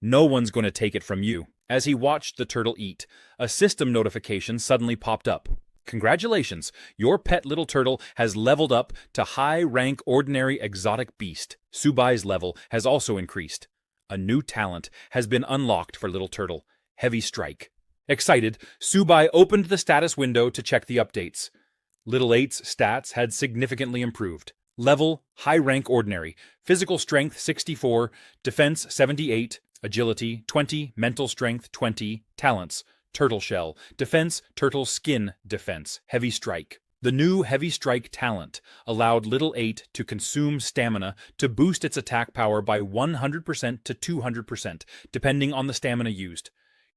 S1: No one's going to take it from you." As he watched the turtle eat, a system notification suddenly popped up. "Congratulations, your pet little turtle has leveled up to high-rank ordinary exotic beast. Subai's level has also increased. A new talent has been unlocked for Little Turtle, Heavy Strike." Excited, Subai opened the status window to check the updates. Little 8's stats had significantly improved. Level, high rank ordinary, physical strength 64, defense 78, agility 20, mental strength 20, talents, turtle shell, defense, turtle skin defense, heavy strike. The new heavy strike talent allowed Little 8 to consume stamina to boost its attack power by 100% to 200%, depending on the stamina used.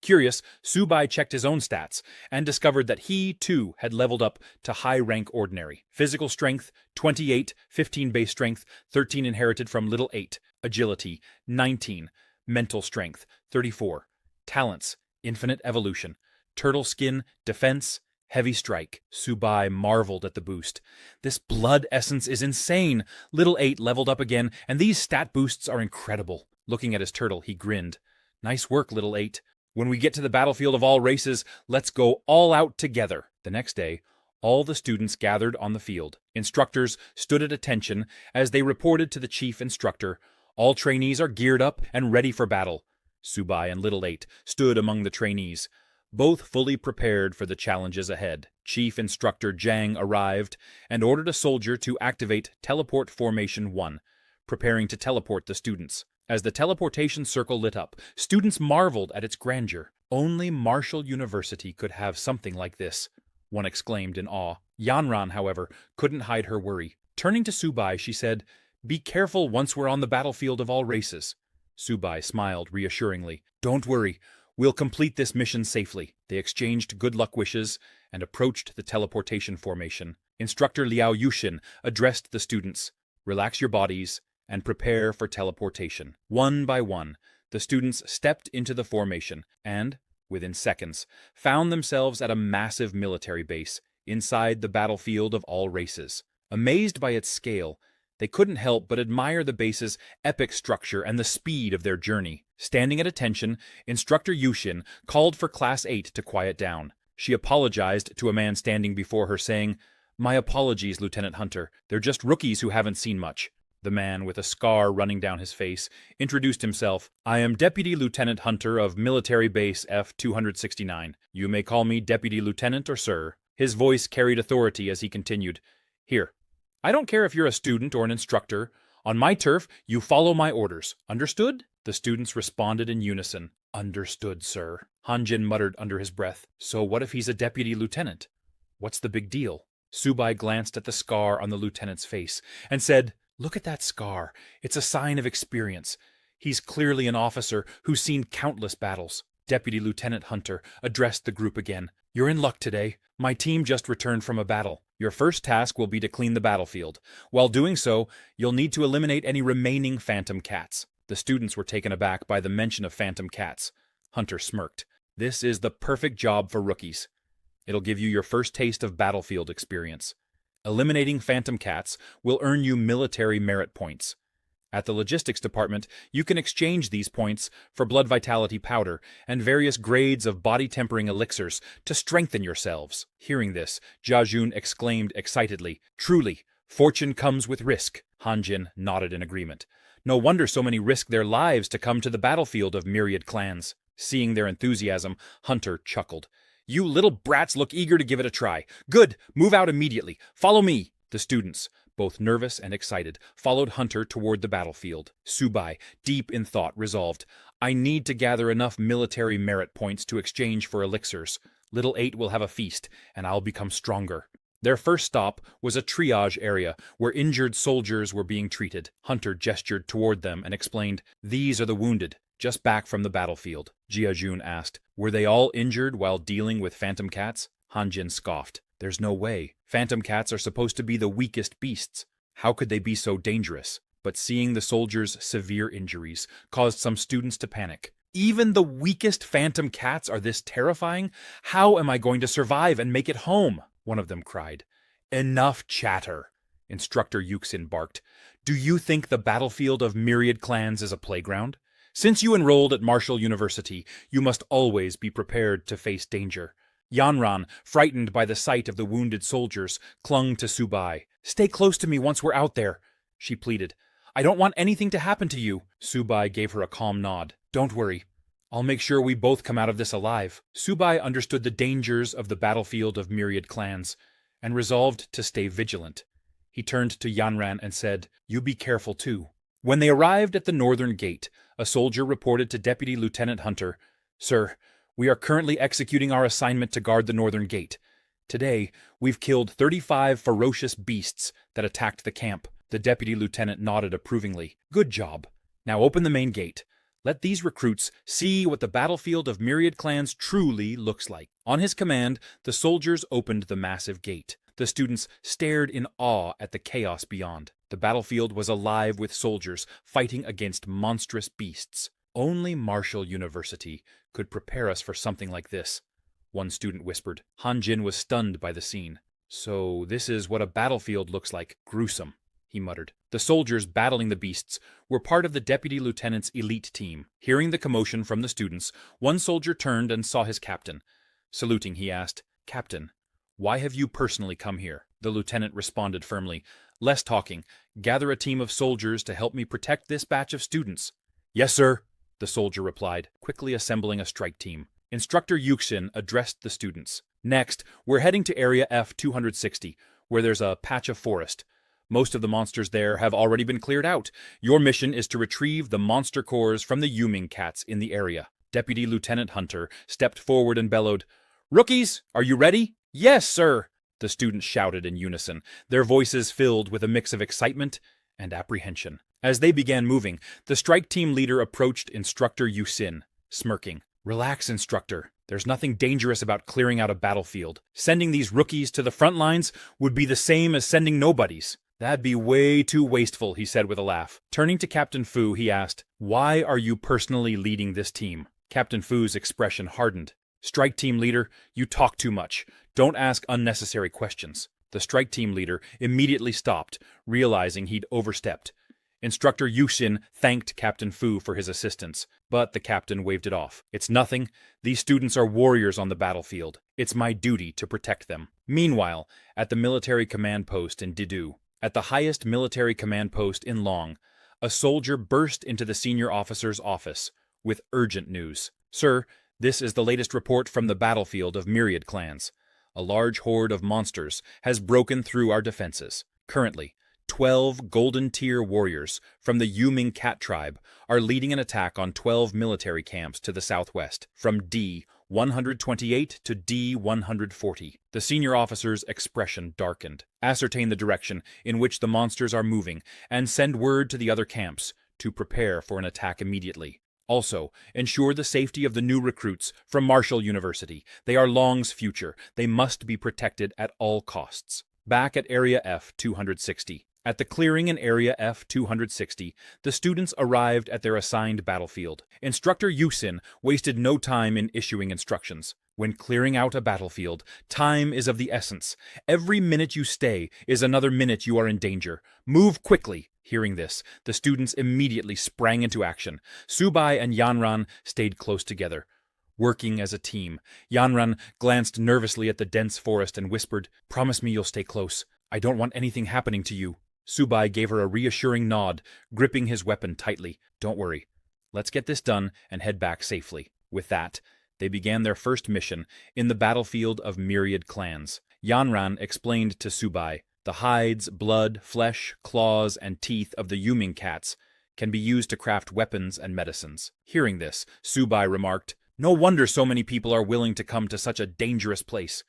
S1: Curious, Subai checked his own stats and discovered that he, too, had leveled up to high rank ordinary. Physical strength, 28, 15 base strength, 13 inherited from Little 8, agility, 19, mental strength, 34, talents, infinite evolution, turtle skin, defense, heavy strike. Subai marveled at the boost. "This blood essence is insane. Little 8 leveled up again, and these stat boosts are incredible." Looking at his turtle, he grinned. "Nice work, Little 8. When we get to the battlefield of all races, let's go all out together." The next day, all the students gathered on the field. Instructors stood at attention as they reported to the chief instructor, "All trainees are geared up and ready for battle." Subai and Little 8 stood among the trainees, both fully prepared for the challenges ahead. Chief Instructor Zhang arrived and ordered a soldier to activate Teleport Formation 1, preparing to teleport the students. As the teleportation circle lit up, students marveled at its grandeur. "Only Marshall University could have something like this," one exclaimed in awe. Yanran, however, couldn't hide her worry. Turning to Subai, she said, "Be careful once we're on the battlefield of all races. Subai smiled reassuringly. Don't worry, we'll complete this mission safely. They exchanged good luck wishes and approached the teleportation formation. Instructor Liao Yushin addressed the students. Relax your bodies and prepare for teleportation. One by one, the students stepped into the formation and, within seconds, found themselves at a massive military base inside the battlefield of all races. Amazed by its scale, they couldn't help but admire the base's epic structure and the speed of their journey. Standing at attention, Instructor Yushin called for Class 8 to quiet down. She apologized to a man standing before her, saying, "My apologies, Lieutenant Hunter. They're just rookies who haven't seen much." The man, with a scar running down his face, introduced himself. "I am Deputy Lieutenant Hunter of Military Base F-269. You may call me Deputy Lieutenant or Sir." His voice carried authority as he continued. "Here, I don't care if you're a student or an instructor. On my turf, you follow my orders. Understood?" The students responded in unison. "Understood, sir." Hanjin muttered under his breath. "So what if he's a deputy lieutenant? What's the big deal?" Subai glanced at the scar on the lieutenant's face and said, "Look at that scar. It's a sign of experience. He's clearly an officer who's seen countless battles." Deputy Lieutenant Hunter addressed the group again. "You're in luck today. My team just returned from a battle. Your first task will be to clean the battlefield. While doing so, you'll need to eliminate any remaining phantom cats." The students were taken aback by the mention of phantom cats. Hunter smirked. "This is the perfect job for rookies. It'll give you your first taste of battlefield experience. Eliminating phantom cats will earn you military merit points. At the logistics department, you can exchange these points for blood vitality powder and various grades of body-tempering elixirs to strengthen yourselves." Hearing this, Jiajun exclaimed excitedly, "Truly, fortune comes with risk." Hanjin nodded in agreement. "No wonder so many risk their lives to come to the battlefield of myriad clans." Seeing their enthusiasm, Hunter chuckled. "You little brats look eager to give it a try. Good, move out immediately. Follow me." The students, both nervous and excited, followed Hunter toward the battlefield. Subai, deep in thought, resolved, "I need to gather enough military merit points to exchange for elixirs. Little 8 will have a feast, and I'll become stronger." Their first stop was a triage area where injured soldiers were being treated. Hunter gestured toward them and explained, "These are the wounded, just back from the battlefield." Jiajun asked, "Were they all injured while dealing with phantom cats?" Hanjin scoffed. "There's no way. Phantom cats are supposed to be the weakest beasts. How could they be so dangerous?" But seeing the soldiers' severe injuries caused some students to panic. "Even the weakest phantom cats are this terrifying? How am I going to survive and make it home?" one of them cried. "Enough chatter," Instructor Yuxin barked. "Do you think the battlefield of myriad clans is a playground? Since you enrolled at Martial University, you must always be prepared to face danger." Yanran, frightened by the sight of the wounded soldiers, clung to Subai. "Stay close to me once we're out there," she pleaded. "I don't want anything to happen to you." Subai gave her a calm nod. "Don't worry. I'll make sure we both come out of this alive." Subai understood the dangers of the battlefield of myriad clans and resolved to stay vigilant. He turned to Yanran and said, "You be careful too." When they arrived at the northern gate, a soldier reported to Deputy Lieutenant Hunter, "Sir, we are currently executing our assignment to guard the northern gate. Today, we've killed 35 ferocious beasts that attacked the camp." The deputy lieutenant nodded approvingly. "Good job. Now open the main gate. Let these recruits see what the battlefield of myriad clans truly looks like." On his command, the soldiers opened the massive gate. The students stared in awe at the chaos beyond. The battlefield was alive with soldiers fighting against monstrous beasts. "Only Martial University could prepare us for something like this," one student whispered. Hanjin was stunned by the scene. "So this is what a battlefield looks like. Gruesome," he muttered. The soldiers battling the beasts were part of the deputy lieutenant's elite team. Hearing the commotion from the students, one soldier turned and saw his captain. Saluting, he asked, "Captain, why have you personally come here?" The lieutenant responded firmly, "Less talking. Gather a team of soldiers to help me protect this batch of students." "Yes, sir," the soldier replied, quickly assembling a strike team. Instructor Yuxin addressed the students. "Next, we're heading to Area F-260, where there's a patch of forest. Most of the monsters there have already been cleared out. Your mission is to retrieve the monster cores from the Yuming cats in the area." Deputy Lieutenant Hunter stepped forward and bellowed, "Rookies, are you ready?" "Yes, sir," the students shouted in unison, their voices filled with a mix of excitement and apprehension. As they began moving, the strike team leader approached Instructor Yusin, smirking. Relax, Instructor. There's nothing dangerous about clearing out a battlefield. Sending these rookies to the front lines would be the same as sending nobodies. That'd be way too wasteful, he said with a laugh. Turning to Captain Fu, he asked, "Why are you personally leading this team?" Captain Fu's expression hardened. "Strike team leader, you talk too much. Don't ask unnecessary questions." The strike team leader immediately stopped, realizing he'd overstepped. Instructor Yushin thanked Captain Fu for his assistance, but the captain waved it off. "It's nothing. These students are warriors on the battlefield. It's my duty to protect them." Meanwhile, at the military command post in Didu, at the highest military command post in Long, a soldier burst into the senior officer's office with urgent news. "Sir, this is the latest report from the battlefield of Myriad clans. A large horde of monsters has broken through our defenses. Currently, 12 Golden Tier warriors from the Yuming Cat tribe are leading an attack on 12 military camps to the southwest, from D-128 to D-140. The senior officer's expression darkened. "Ascertain the direction in which the monsters are moving and send word to the other camps to prepare for an attack immediately. Also, ensure the safety of the new recruits from Marshall University. They are Long's future. They must be protected at all costs." Back at Area F-260. At the clearing in Area F-260, the students arrived at their assigned battlefield. Instructor Yusin wasted no time in issuing instructions. When clearing out a battlefield, time is of the essence. Every minute you stay is another minute you are in danger. Move quickly. Hearing this, the students immediately sprang into action. Subai and Yanran stayed close together, working as a team. Yanran glanced nervously at the dense forest and whispered, "Promise me you'll stay close. I don't want anything happening to you." Subai gave her a reassuring nod, gripping his weapon tightly. "Don't worry. Let's get this done and head back safely." With that, they began their first mission in the battlefield of Myriad clans. Yanran explained to Subai, "The hides, blood, flesh, claws, and teeth of the Yuming cats can be used to craft weapons and medicines." Hearing this, Subai remarked, "No wonder so many people are willing to come to such a dangerous place.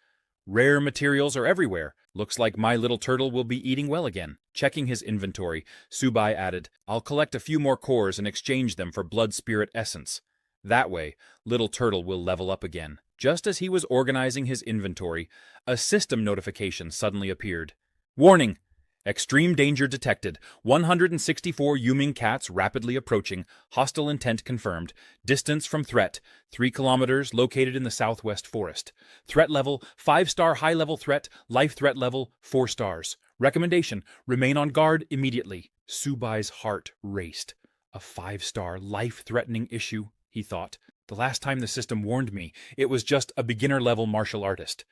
S1: Rare materials are everywhere. Looks like my little turtle will be eating well again." Checking his inventory, Subai added, "I'll collect a few more cores and exchange them for blood spirit essence. That way, little turtle will level up again." Just as he was organizing his inventory, a system notification suddenly appeared. "Warning! Extreme danger detected. 164 Yuming cats rapidly approaching. Hostile intent confirmed. Distance from threat, 3 kilometers, located in the southwest forest. Threat level, 5-star high-level threat. Life threat level, 4 stars. Recommendation, remain on guard immediately." Subai's heart raced. A 5-star, life-threatening issue, he thought. The last time the system warned me, it was just a beginner-level martial artist.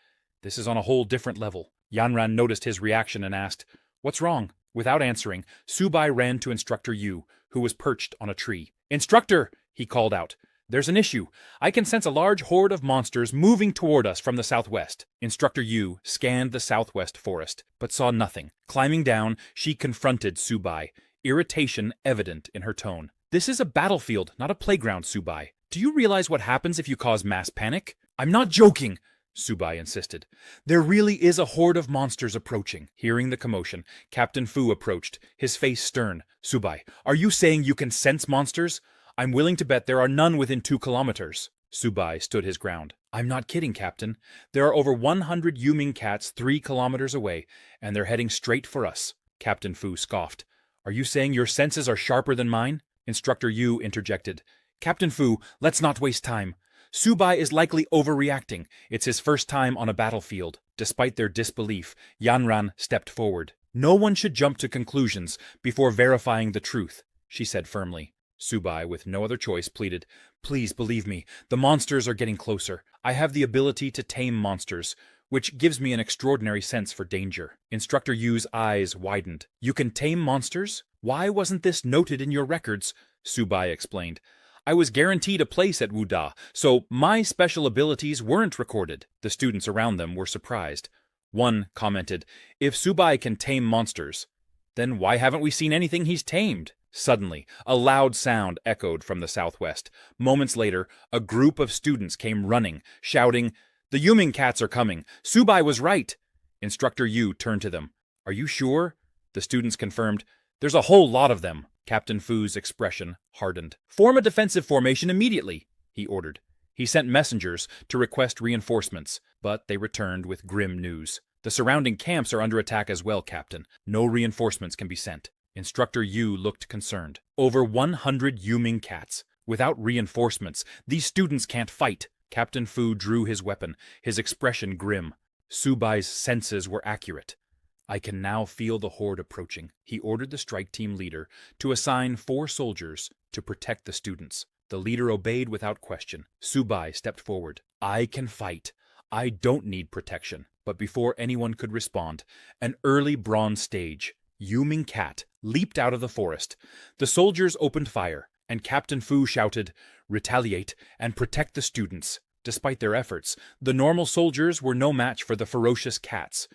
S1: This is on a whole different level. Yanran noticed his reaction and asked, "What's wrong?" Without answering, Subai ran to Instructor Yu, who was perched on a tree. "Instructor!" he called out. "There's an issue. I can sense a large horde of monsters moving toward us from the southwest." Instructor Yu scanned the southwest forest, but saw nothing. Climbing down, she confronted Subai, irritation evident in her tone. "This is a battlefield, not a playground, Subai. Do you realize what happens if you cause mass panic?" "I'm not joking," Subai insisted. "There really is a horde of monsters approaching." Hearing the commotion, Captain Fu approached, his face stern. "Subai, are you saying you can sense monsters? I'm willing to bet there are none within 2 kilometers. Subai stood his ground. "I'm not kidding, Captain. There are over 100 Yuming cats 3 kilometers away, and they're heading straight for us." Captain Fu scoffed. "Are you saying your senses are sharper than mine?" Instructor Yu interjected. "Captain Fu, let's not waste time. Subai is likely overreacting. It's his first time on a battlefield." Despite their disbelief, Yanran stepped forward. "No one should jump to conclusions before verifying the truth," she said firmly. Subai, with no other choice, pleaded, "Please believe me, the monsters are getting closer. I have the ability to tame monsters, which gives me an extraordinary sense for danger." Instructor Yu's eyes widened. "You can tame monsters? Why wasn't this noted in your records?" Subai explained. "I was guaranteed a place at Wuda, so my special abilities weren't recorded." The students around them were surprised. One commented, "If Subai can tame monsters, then why haven't we seen anything he's tamed?" Suddenly, a loud sound echoed from the southwest. Moments later, a group of students came running, shouting, "The Yuming cats are coming! Subai was right!" Instructor Yu turned to them. "Are you sure?" The students confirmed, "There's a whole lot of them." Captain Fu's expression hardened. "Form a defensive formation immediately," he ordered. He sent messengers to request reinforcements, but they returned with grim news. "The surrounding camps are under attack as well, Captain. No reinforcements can be sent." Instructor Yu looked concerned. "Over 100 Yuming cats. Without reinforcements, these students can't fight." Captain Fu drew his weapon, his expression grim. Subai's senses were accurate. "I can now feel the horde approaching." He ordered the strike team leader to assign 4 soldiers to protect the students. The leader obeyed without question. Subai stepped forward. "I can fight. I don't need protection." But before anyone could respond, an early bronze stage, Yuming cat, leaped out of the forest. The soldiers opened fire, and Captain Fu shouted, "Retaliate and protect the students." Despite their efforts, the normal soldiers were no match for the ferocious cats,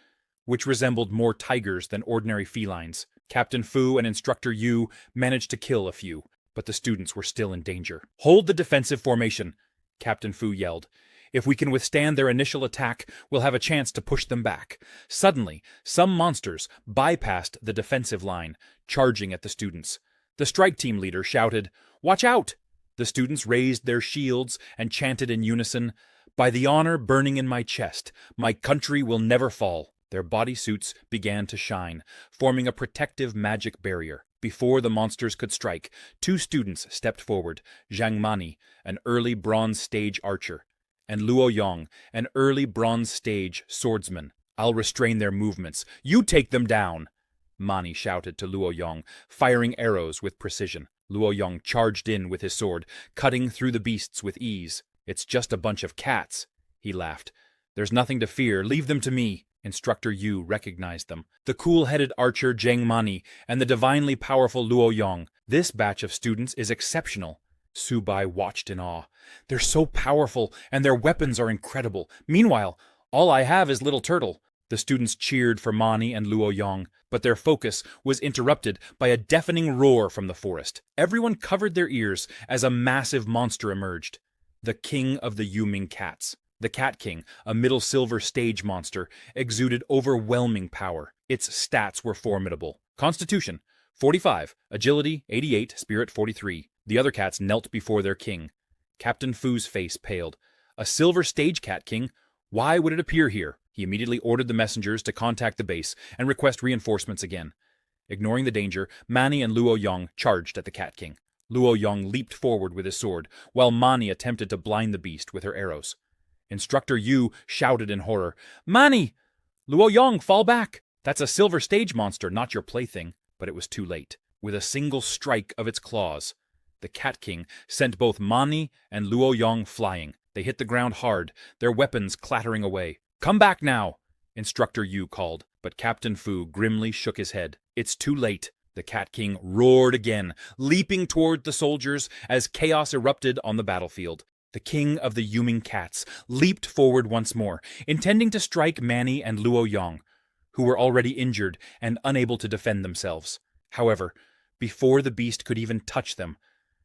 S1: which resembled more tigers than ordinary felines. Captain Fu and Instructor Yu managed to kill a few, but the students were still in danger. "Hold the defensive formation," Captain Fu yelled. "If we can withstand their initial attack, we'll have a chance to push them back." Suddenly, some monsters bypassed the defensive line, charging at the students. The strike team leader shouted, "Watch out!" The students raised their shields and chanted in unison, "By the honor burning in my chest, my country will never fall." Their bodysuits began to shine, forming a protective magic barrier. Before the monsters could strike, 2 students stepped forward, Zhang Mani, an early bronze stage archer, and Luo Yong, an early bronze stage swordsman. "I'll restrain their movements. You take them down!" Mani shouted to Luo Yong, firing arrows with precision. Luo Yong charged in with his sword, cutting through the beasts with ease. "It's just a bunch of cats," he laughed. "There's nothing to fear. Leave them to me." Instructor Yu recognized them. The cool-headed archer Zhang Mani and the divinely powerful Luo Yong. "This batch of students is exceptional." Subai watched in awe. "They're so powerful, and their weapons are incredible. Meanwhile, all I have is Little Turtle." The students cheered for Mani and Luo Yong, but their focus was interrupted by a deafening roar from the forest. Everyone covered their ears as a massive monster emerged. The king of the Yuming cats. The Cat King, a middle silver stage monster, exuded overwhelming power. Its stats were formidable. Constitution, 45, Agility, 88, Spirit, 43. The other cats knelt before their king. Captain Fu's face paled. "A silver stage Cat King? Why would it appear here?" He immediately ordered the messengers to contact the base and request reinforcements again. Ignoring the danger, Mani and Luo Yong charged at the Cat King. Luo Yong leaped forward with his sword, while Mani attempted to blind the beast with her arrows. Instructor Yu shouted in horror, "Mani! Luo Yong, fall back! That's a silver stage monster, not your plaything." But it was too late. With a single strike of its claws, the Cat King sent both Mani and Luo Yong flying. They hit the ground hard, their weapons clattering away. "Come back now!" Instructor Yu called, but Captain Fu grimly shook his head. "It's too late." The Cat King roared again, leaping toward the soldiers as chaos erupted on the battlefield. The king of the Yuming cats leaped forward once more, intending to strike Mani and Luo Yong, who were already injured and unable to defend themselves. However, before the beast could even touch them,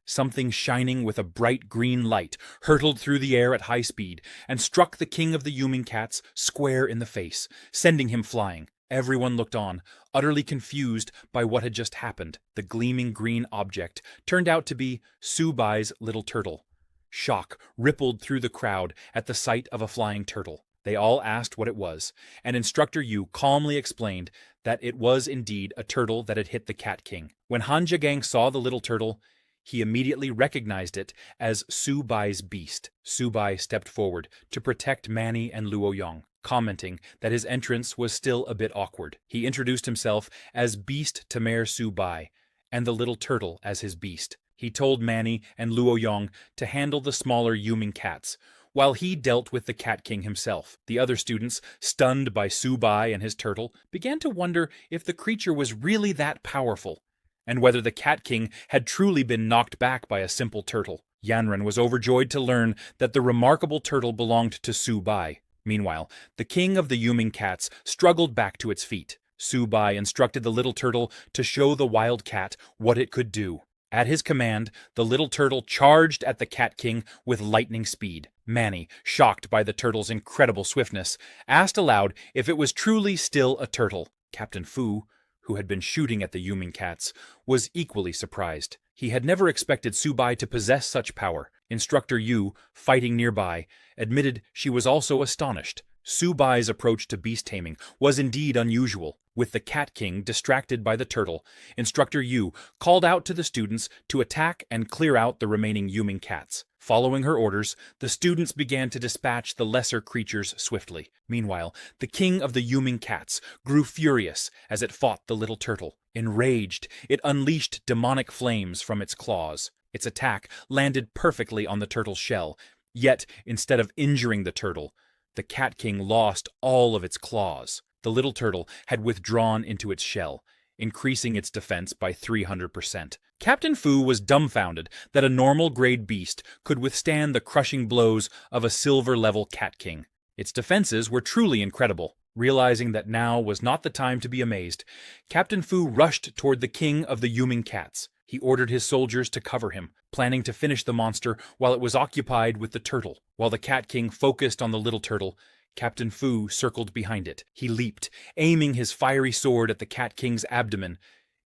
S1: something shining with a bright green light hurtled through the air at high speed and struck the king of the Yuming cats square in the face, sending him flying. Everyone looked on, utterly confused by what had just happened. The gleaming green object turned out to be Subai's little turtle. Shock rippled through the crowd at the sight of a flying turtle. They all asked what it was, and Instructor Yu calmly explained that it was indeed a turtle that had hit the Cat King. When Han Jiagang saw the little turtle, he immediately recognized it as Subai's beast. Subai stepped forward to protect Mani and Luo Yong, commenting that his entrance was still a bit awkward. He introduced himself as Beast Tamer Subai, and the little turtle as his beast. He told Mani and Luo Yong to handle the smaller Yuming cats, while he dealt with the Cat King himself. The other students, stunned by Subai and his turtle, began to wonder if the creature was really that powerful, and whether the Cat King had truly been knocked back by a simple turtle. Yanran was overjoyed to learn that the remarkable turtle belonged to Subai. Meanwhile, the king of the Yuming cats struggled back to its feet. Subai instructed the little turtle to show the wild cat what it could do. At his command, the little turtle charged at the Cat King with lightning speed. Mani, shocked by the turtle's incredible swiftness, asked aloud if it was truly still a turtle. Captain Fu, who had been shooting at the Yuming cats, was equally surprised. He had never expected Subai to possess such power. Instructor Yu, fighting nearby, admitted she was also astonished. Subai's approach to beast taming was indeed unusual. With the Cat King distracted by the turtle, Instructor Yu called out to the students to attack and clear out the remaining Yuming cats. Following her orders, the students began to dispatch the lesser creatures swiftly. Meanwhile, the king of the Yuming cats grew furious as it fought the little turtle. Enraged, it unleashed demonic flames from its claws. Its attack landed perfectly on the turtle's shell, yet instead of injuring the turtle, the Cat King lost all of its claws. The little turtle had withdrawn into its shell, increasing its defense by 300%. Captain Fu was dumbfounded that a normal-grade beast could withstand the crushing blows of a silver-level Cat King. Its defenses were truly incredible. Realizing that now was not the time to be amazed, Captain Fu rushed toward the king of the Yuming cats. He ordered his soldiers to cover him, planning to finish the monster while it was occupied with the turtle. While the Cat King focused on the little turtle, Captain Fu circled behind it. He leaped, aiming his fiery sword at the Cat King's abdomen,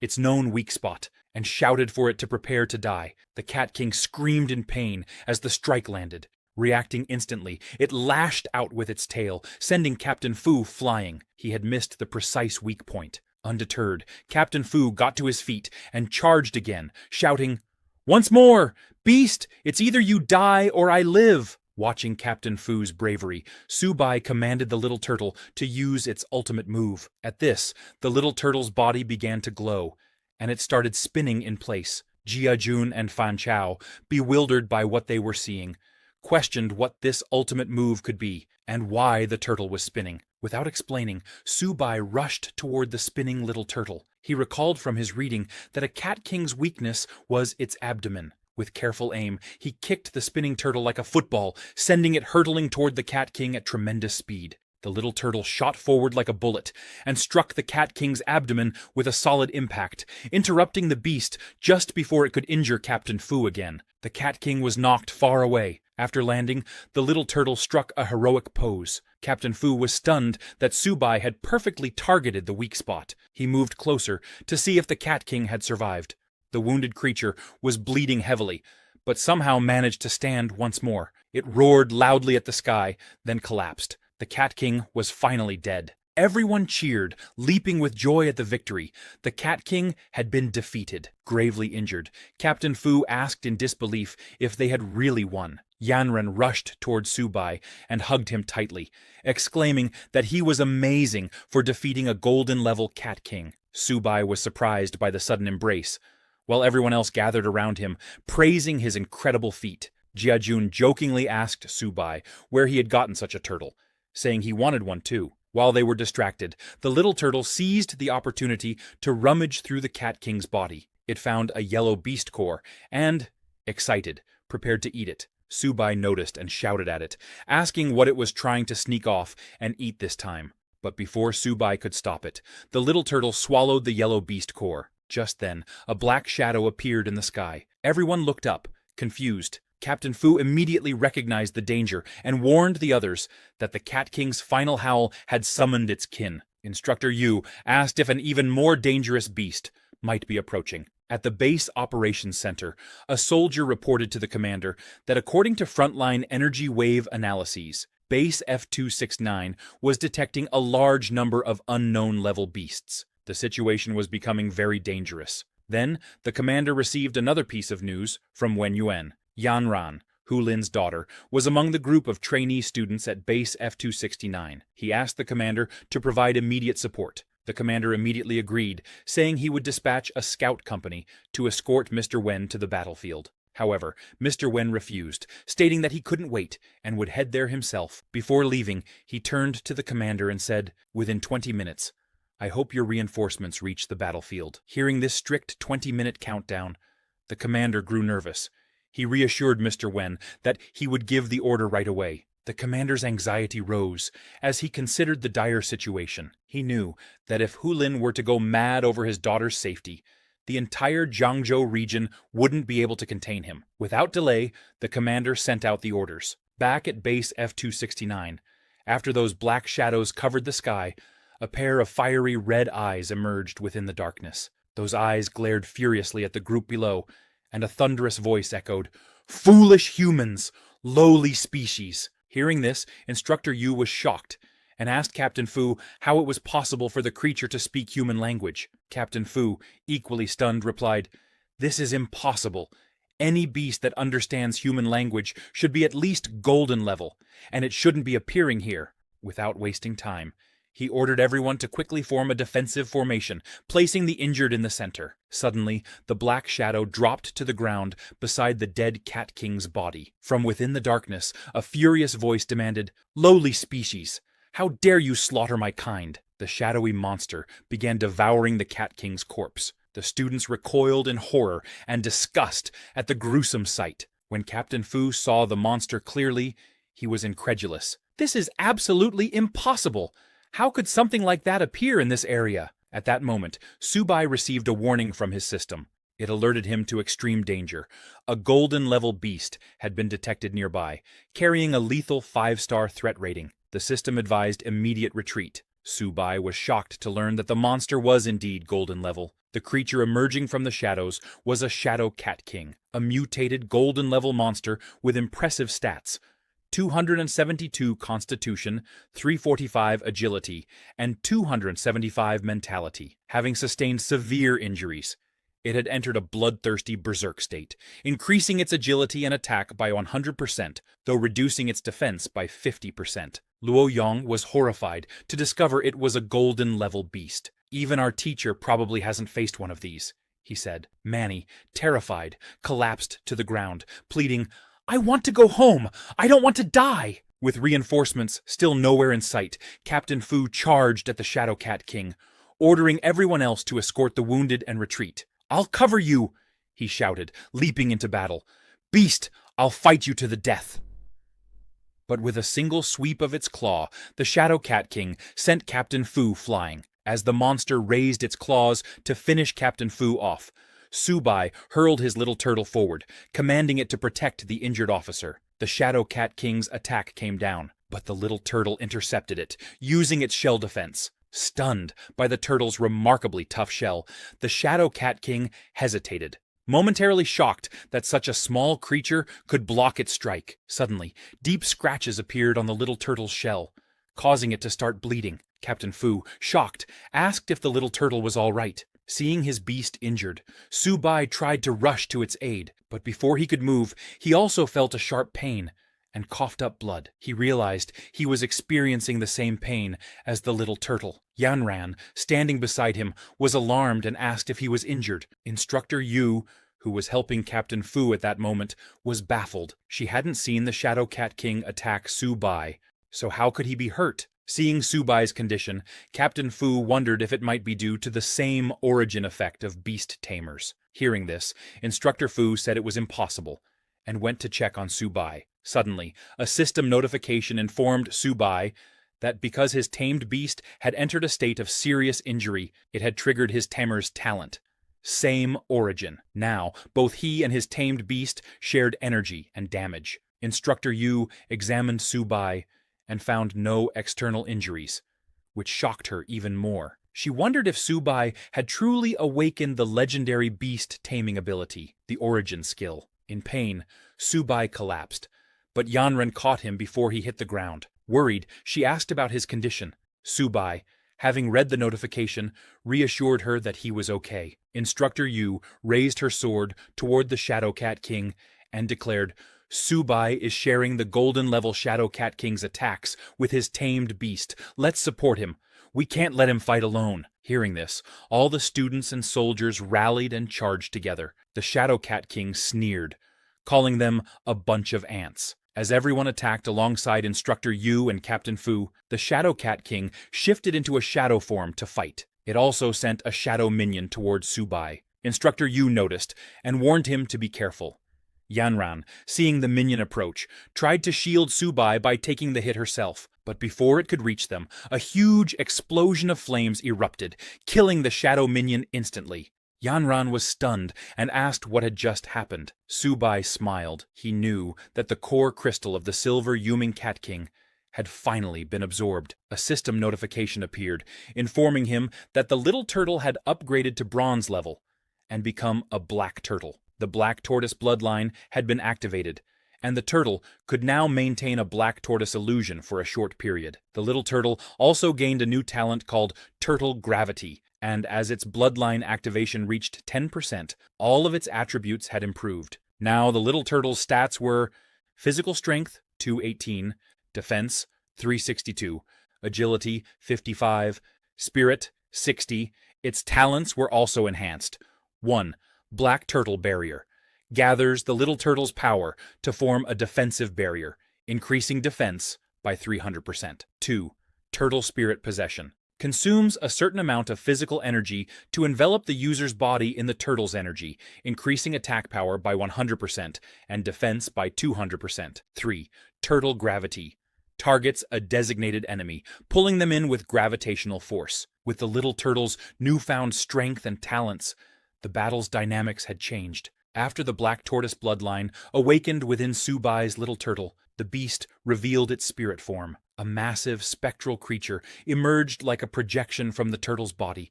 S1: its known weak spot, and shouted for it to prepare to die. The Cat King screamed in pain as the strike landed. Reacting instantly, it lashed out with its tail, sending Captain Fu flying. He had missed the precise weak point. Undeterred, Captain Fu got to his feet and charged again, shouting, "Once more! Beast, it's either you die or I live!" Watching Captain Fu's bravery, Subai commanded the little turtle to use its ultimate move. At this, the little turtle's body began to glow, and it started spinning in place. Jia Jun and Fan Chao, bewildered by what they were seeing, questioned what this ultimate move could be, and why the turtle was spinning. Without explaining, Subai rushed toward the spinning little turtle. He recalled from his reading that a Cat King's weakness was its abdomen. With careful aim, he kicked the spinning turtle like a football, sending it hurtling toward the Cat King at tremendous speed. The little turtle shot forward like a bullet and struck the Cat King's abdomen with a solid impact, interrupting the beast just before it could injure Captain Fu again. The Cat King was knocked far away. After landing, the little turtle struck a heroic pose. Captain Fu was stunned that Subai had perfectly targeted the weak spot. He moved closer to see if the Cat King had survived. The wounded creature was bleeding heavily, but somehow managed to stand once more. It roared loudly at the sky, then collapsed. The Cat King was finally dead. Everyone cheered, leaping with joy at the victory. The Cat King had been defeated. Gravely injured, Captain Fu asked in disbelief if they had really won. Yanren rushed toward Subai and hugged him tightly, exclaiming that he was amazing for defeating a golden-level Cat King. Subai was surprised by the sudden embrace, while everyone else gathered around him, praising his incredible feat. Jiajun jokingly asked Subai where he had gotten such a turtle, saying he wanted one too. While they were distracted, the little turtle seized the opportunity to rummage through the Cat King's body. It found a yellow beast core and, excited, prepared to eat it. Subai noticed and shouted at it, asking what it was trying to sneak off and eat this time. But before Subai could stop it, the little turtle swallowed the yellow beast core. Just then, a black shadow appeared in the sky. Everyone looked up, confused. Captain Fu immediately recognized the danger and warned the others that the Cat King's final howl had summoned its kin. Instructor Yu asked if an even more dangerous beast might be approaching. At the base operations center, a soldier reported to the commander that according to frontline energy wave analyses, Base F-269 was detecting a large number of unknown-level beasts. The situation was becoming very dangerous. Then, the commander received another piece of news from Wen Yuan. Yanran, Hulin's daughter, was among the group of trainee students at Base F-269. He asked the commander to provide immediate support. The commander immediately agreed, saying he would dispatch a scout company to escort Mr. Wen to the battlefield. However, Mr. Wen refused, stating that he couldn't wait and would head there himself. Before leaving, he turned to the commander and said, "Within 20 minutes, I hope your reinforcements reach the battlefield." Hearing this strict 20-minute countdown, the commander grew nervous. He reassured Mr. Wen that he would give the order right away. The commander's anxiety rose as he considered the dire situation. He knew that if Hulin were to go mad over his daughter's safety, the entire Jiangzhou region wouldn't be able to contain him. Without delay, the commander sent out the orders. Back at Base F-269, after those black shadows covered the sky, A pair of fiery red eyes emerged within the darkness. Those eyes glared furiously at the group below, and a thunderous voice echoed, "Foolish humans! Lowly species!" Hearing this, Instructor Yu was shocked, and asked Captain Fu how it was possible for the creature to speak human language. Captain Fu, equally stunned, replied, "This is impossible. Any beast that understands human language should be at least golden level, and it shouldn't be appearing here." Without wasting time, he ordered everyone to quickly form a defensive formation, placing the injured in the center. Suddenly, the black shadow dropped to the ground beside the dead Cat King's body. From within the darkness, a furious voice demanded, "Lowly species! How dare you slaughter my kind?" The shadowy monster began devouring the Cat King's corpse. The students recoiled in horror and disgust at the gruesome sight. When Captain Fu saw the monster clearly, he was incredulous. "This is absolutely impossible! How could something like that appear in this area?" At that moment, Subai received a warning from his system. It alerted him to extreme danger. A golden-level beast had been detected nearby, carrying a lethal 5-star threat rating. The system advised immediate retreat. Subai was shocked to learn that the monster was indeed golden level. The creature emerging from the shadows was a Shadow Cat King, a mutated golden-level monster with impressive stats: 272 Constitution, 345 Agility, and 275 Mentality. Having sustained severe injuries, it had entered a bloodthirsty berserk state, increasing its agility and attack by 100%, though reducing its defense by 50%. Luo Yong was horrified to discover it was a golden-level beast. "Even our teacher probably hasn't faced one of these," he said. Manny, terrified, collapsed to the ground, pleading, "I want to go home! I don't want to die!" With reinforcements still nowhere in sight, Captain Fu charged at the Shadow Cat King, ordering everyone else to escort the wounded and retreat. "I'll cover you!" he shouted, leaping into battle. "Beast, I'll fight you to the death!" But with a single sweep of its claw, the Shadow Cat King sent Captain Fu flying. As the monster raised its claws to finish Captain Fu off, Subai hurled his little turtle forward, commanding it to protect the injured officer. The Shadow Cat King's attack came down, but the little turtle intercepted it, using its shell defense. Stunned by the turtle's remarkably tough shell, the Shadow Cat King hesitated, momentarily shocked that such a small creature could block its strike. Suddenly, deep scratches appeared on the little turtle's shell, causing it to start bleeding. Captain Fu, shocked, asked if the little turtle was all right. Seeing his beast injured, Subai tried to rush to its aid, but before he could move, he also felt a sharp pain and coughed up blood. He realized he was experiencing the same pain as the little turtle. Yanran, standing beside him, was alarmed and asked if he was injured. Instructor Yu, who was helping Captain Fu at that moment, was baffled. She hadn't seen the Shadow Cat King attack Subai, so how could he be hurt? Seeing Subai's condition, Captain Fu wondered if it might be due to the same origin effect of beast tamers. Hearing this, Instructor Fu said it was impossible, and went to check on Subai. Suddenly, a system notification informed Subai that because his tamed beast had entered a state of serious injury, it had triggered his tamer's talent. Same origin. Now, both he and his tamed beast shared energy and damage. Instructor Yu examined Subai and found no external injuries, which shocked her even more. She wondered if Subai had truly awakened the legendary beast taming ability, the origin skill. In pain, Subai collapsed, but Yanran caught him before he hit the ground. Worried, she asked about his condition. Subai, having read the notification, reassured her that he was okay. Instructor Yu raised her sword toward the Shadow Cat King and declared, "Subai is sharing the golden-level Shadow Cat King's attacks with his tamed beast. Let's support him. We can't let him fight alone." Hearing this, all the students and soldiers rallied and charged together. The Shadow Cat King sneered, calling them a bunch of ants. As everyone attacked alongside Instructor Yu and Captain Fu, the Shadow Cat King shifted into a shadow form to fight. It also sent a shadow minion towards Subai. Instructor Yu noticed and warned him to be careful. Yanran, seeing the minion approach, tried to shield Subai by taking the hit herself, but before it could reach them, a huge explosion of flames erupted, killing the shadow minion instantly. Yanran was stunned and asked what had just happened. Subai smiled. He knew that the core crystal of the silver Yuming Cat King had finally been absorbed. A system notification appeared, informing him that the little turtle had upgraded to bronze level and become a black turtle. The black tortoise bloodline had been activated, and the turtle could now maintain a black tortoise illusion for a short period. The little turtle also gained a new talent called Turtle Gravity, and as its bloodline activation reached 10%, all of its attributes had improved. Now the little turtle's stats were physical strength 218, defense 362, agility 55, spirit 60. Its talents were also enhanced. 1. Black Turtle Barrier. Gathers the little turtle's power to form a defensive barrier, increasing defense by 300%. 2. Turtle Spirit Possession. Consumes a certain amount of physical energy to envelop the user's body in the turtle's energy, increasing attack power by 100% and defense by 200%. 3. Turtle Gravity. Targets a designated enemy, pulling them in with gravitational force. With the little turtle's newfound strength and talents, the battle's dynamics had changed. After the black tortoise bloodline awakened within Subai's little turtle, the beast revealed its spirit form. A massive spectral creature emerged like a projection from the turtle's body,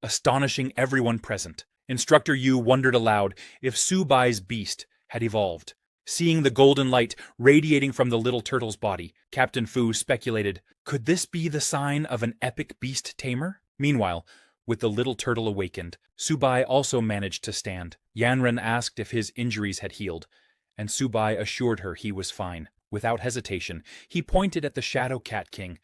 S1: astonishing everyone present. Instructor Yu wondered aloud if Subai's beast had evolved. Seeing the golden light radiating from the little turtle's body, Captain Fu speculated, could this be the sign of an epic beast tamer? Meanwhile, with the little turtle awakened, Subai also managed to stand. Yanren asked if his injuries had healed, and Subai assured her he was fine. Without hesitation, he pointed at the Shadow Cat King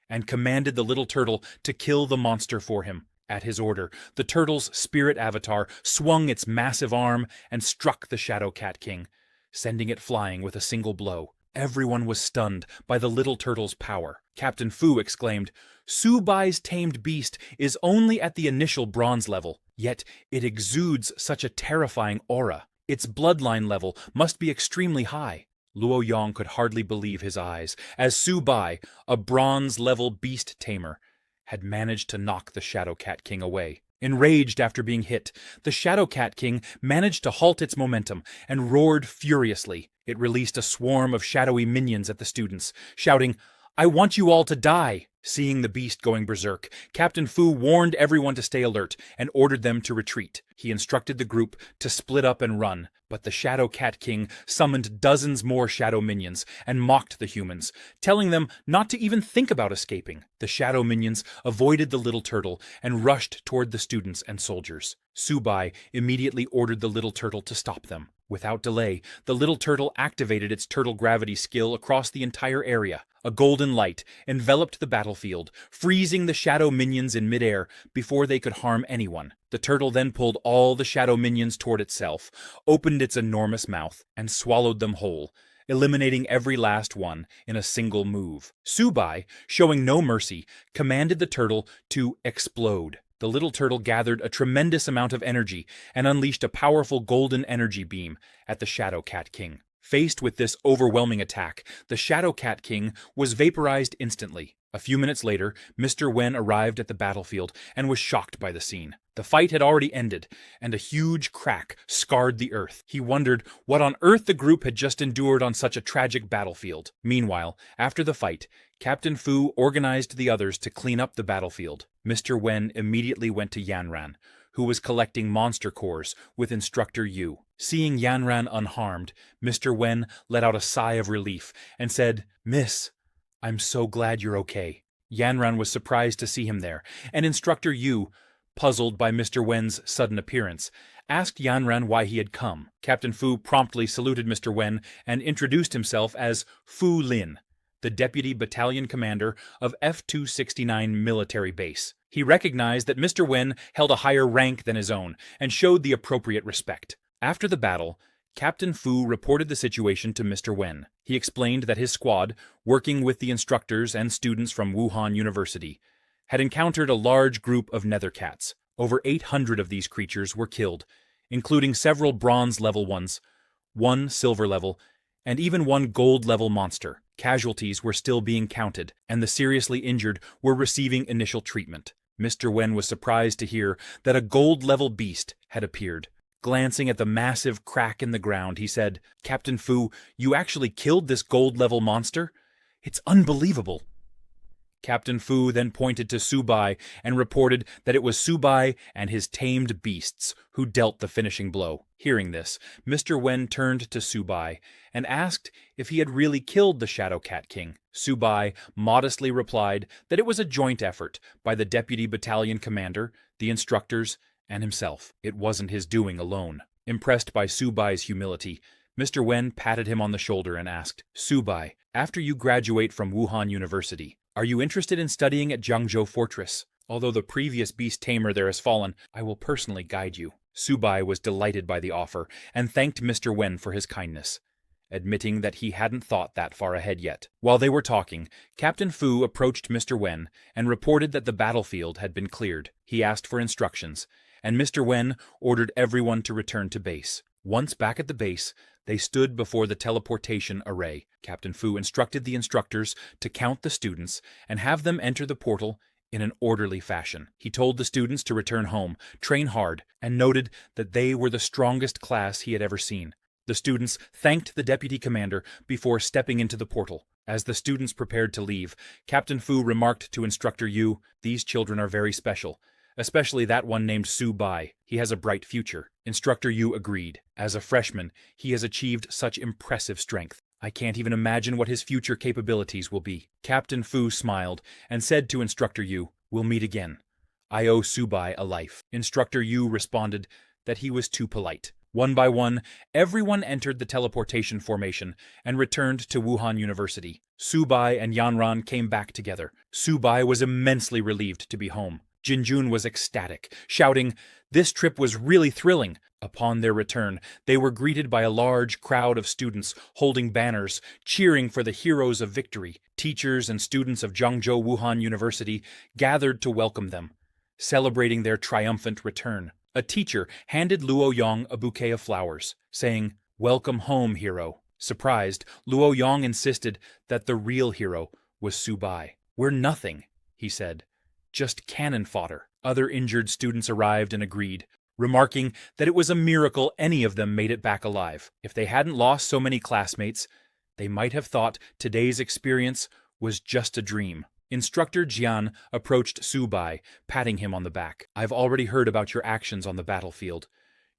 S1: and commanded the little turtle to kill the monster for him. At his order, the turtle's spirit avatar swung its massive arm and struck the Shadow Cat King, sending it flying with a single blow. Everyone was stunned by the little turtle's power. Captain Fu exclaimed, Subai's tamed beast is only at the initial bronze level, yet it exudes such a terrifying aura. Its bloodline level must be extremely high. Luo Yong could hardly believe his eyes, as Subai, a bronze-level beast tamer, had managed to knock the Shadow Cat King away. Enraged after being hit, the Shadow Cat King managed to halt its momentum and roared furiously. It released a swarm of shadowy minions at the students, shouting, I want you all to die! Seeing the beast going berserk, Captain Fu warned everyone to stay alert and ordered them to retreat. He instructed the group to split up and run, but the Shadow Cat King summoned dozens more shadow minions and mocked the humans, telling them not to even think about escaping. The shadow minions avoided the little turtle and rushed toward the students and soldiers. Subai immediately ordered the little turtle to stop them. Without delay, the little turtle activated its turtle gravity skill across the entire area. A golden light enveloped the battlefield, freezing the shadow minions in midair before they could harm anyone. The turtle then pulled all the shadow minions toward itself, opened its enormous mouth, and swallowed them whole, eliminating every last one in a single move. Subai, showing no mercy, commanded the turtle to explode. The little turtle gathered a tremendous amount of energy and unleashed a powerful golden energy beam at the Shadow Cat King. Faced with this overwhelming attack, the Shadow Cat King was vaporized instantly. A few minutes later, Mr. Wen arrived at the battlefield and was shocked by the scene. The fight had already ended, and a huge crack scarred the earth. He wondered what on earth the group had just endured on such a tragic battlefield. Meanwhile, after the fight, Captain Fu organized the others to clean up the battlefield. Mr. Wen immediately went to Yanran, who was collecting monster cores with Instructor Yu. Seeing Yanran unharmed, Mr. Wen let out a sigh of relief and said, Miss, I'm so glad you're okay. Yanran was surprised to see him there, and Instructor Yu, puzzled by Mr. Wen's sudden appearance, asked Yanran why he had come. Captain Fu promptly saluted Mr. Wen and introduced himself as Fu Lin, the deputy battalion commander of F-269 military base. He recognized that Mr. Wen held a higher rank than his own and showed the appropriate respect. After the battle, Captain Fu reported the situation to Mr. Wen. He explained that his squad, working with the instructors and students from Wuhan University, had encountered a large group of nethercats. Over 800 of these creatures were killed, including several bronze-level ones, one silver-level, and even one gold-level monster. Casualties were still being counted, and the seriously injured were receiving initial treatment. Mr. Wen was surprised to hear that a gold-level beast had appeared. Glancing at the massive crack in the ground, he said, Captain Fu, you actually killed this gold-level monster? It's unbelievable. Captain Fu then pointed to Subai and reported that it was Subai and his tamed beasts who dealt the finishing blow. Hearing this, Mr. Wen turned to Subai and asked if he had really killed the Shadow Cat King. Subai modestly replied that it was a joint effort by the deputy battalion commander, the instructors, and himself. It wasn't his doing alone. Impressed by Subai's humility, Mr. Wen patted him on the shoulder and asked, "Subai, after you graduate from Wuhan University, are you interested in studying at Jiangzhou Fortress? Although the previous beast tamer there has fallen, I will personally guide you." Subai was delighted by the offer and thanked Mr. Wen for his kindness, admitting that he hadn't thought that far ahead yet. While they were talking, Captain Fu approached Mr. Wen and reported that the battlefield had been cleared. He asked for instructions, and Mr. Wen ordered everyone to return to base. Once back at the base, they stood before the teleportation array. Captain Fu instructed the instructors to count the students and have them enter the portal in an orderly fashion. He told the students to return home, train hard, and noted that they were the strongest class he had ever seen. The students thanked the deputy commander before stepping into the portal. As the students prepared to leave, Captain Fu remarked to Instructor Yu, "These children are very special, especially that one named Subai. He has a bright future." Instructor Yu agreed. As a freshman, he has achieved such impressive strength. I can't even imagine what his future capabilities will be. Captain Fu smiled and said to Instructor Yu, "We'll meet again. I owe Subai a life." Instructor Yu responded that he was too polite. One by one, everyone entered the teleportation formation and returned to Wuhan University. Subai and Yanran came back together. Subai was immensely relieved to be home. Jinjun was ecstatic, shouting, "This trip was really thrilling." Upon their return, they were greeted by a large crowd of students holding banners, cheering for the heroes of victory. Teachers and students of Jiangzhou Wuhan University gathered to welcome them, celebrating their triumphant return. A teacher handed Luo Yong a bouquet of flowers, saying, "Welcome home, hero." Surprised, Luo Yong insisted that the real hero was Subai. "We're nothing," he said. "Just cannon fodder." Other injured students arrived and agreed, remarking that it was a miracle any of them made it back alive. If they hadn't lost so many classmates, they might have thought today's experience was just a dream. Instructor Jian approached Subai, patting him on the back. "I've already heard about your actions on the battlefield.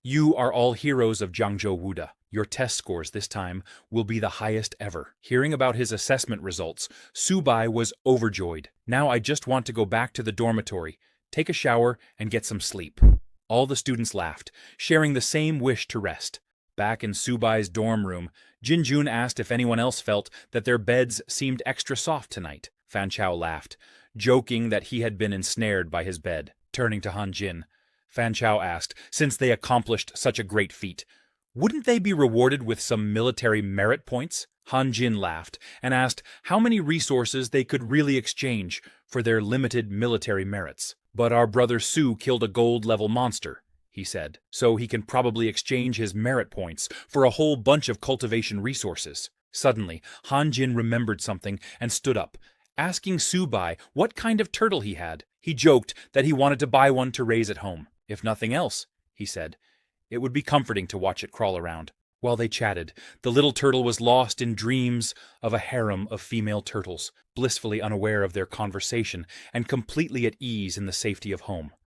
S1: You are all heroes of Jiangzhou Wuda. Your test scores this time will be the highest ever." Hearing about his assessment results, Subai was overjoyed. "Now I just want to go back to the dormitory, take a shower, and get some sleep." All the students laughed, sharing the same wish to rest. Back in Subai's dorm room, Jinjun asked if anyone else felt that their beds seemed extra soft tonight. Fan Chao laughed, joking that he had been ensnared by his bed. Turning to Han Jin, Fan Chao asked, since they accomplished such a great feat, wouldn't they be rewarded with some military merit points? Han Jin laughed and asked how many resources they could really exchange for their limited military merits. "But our brother Su killed a gold-level monster," he said, "so he can probably exchange his merit points for a whole bunch of cultivation resources." Suddenly, Han Jin remembered something and stood up, asking Subai what kind of turtle he had. He joked that he wanted to buy one to raise at home. "If nothing else," he said, "it would be comforting to watch it crawl around." While they chatted, the little turtle was lost in dreams of a harem of female turtles, blissfully unaware of their conversation and completely at ease in the safety of home.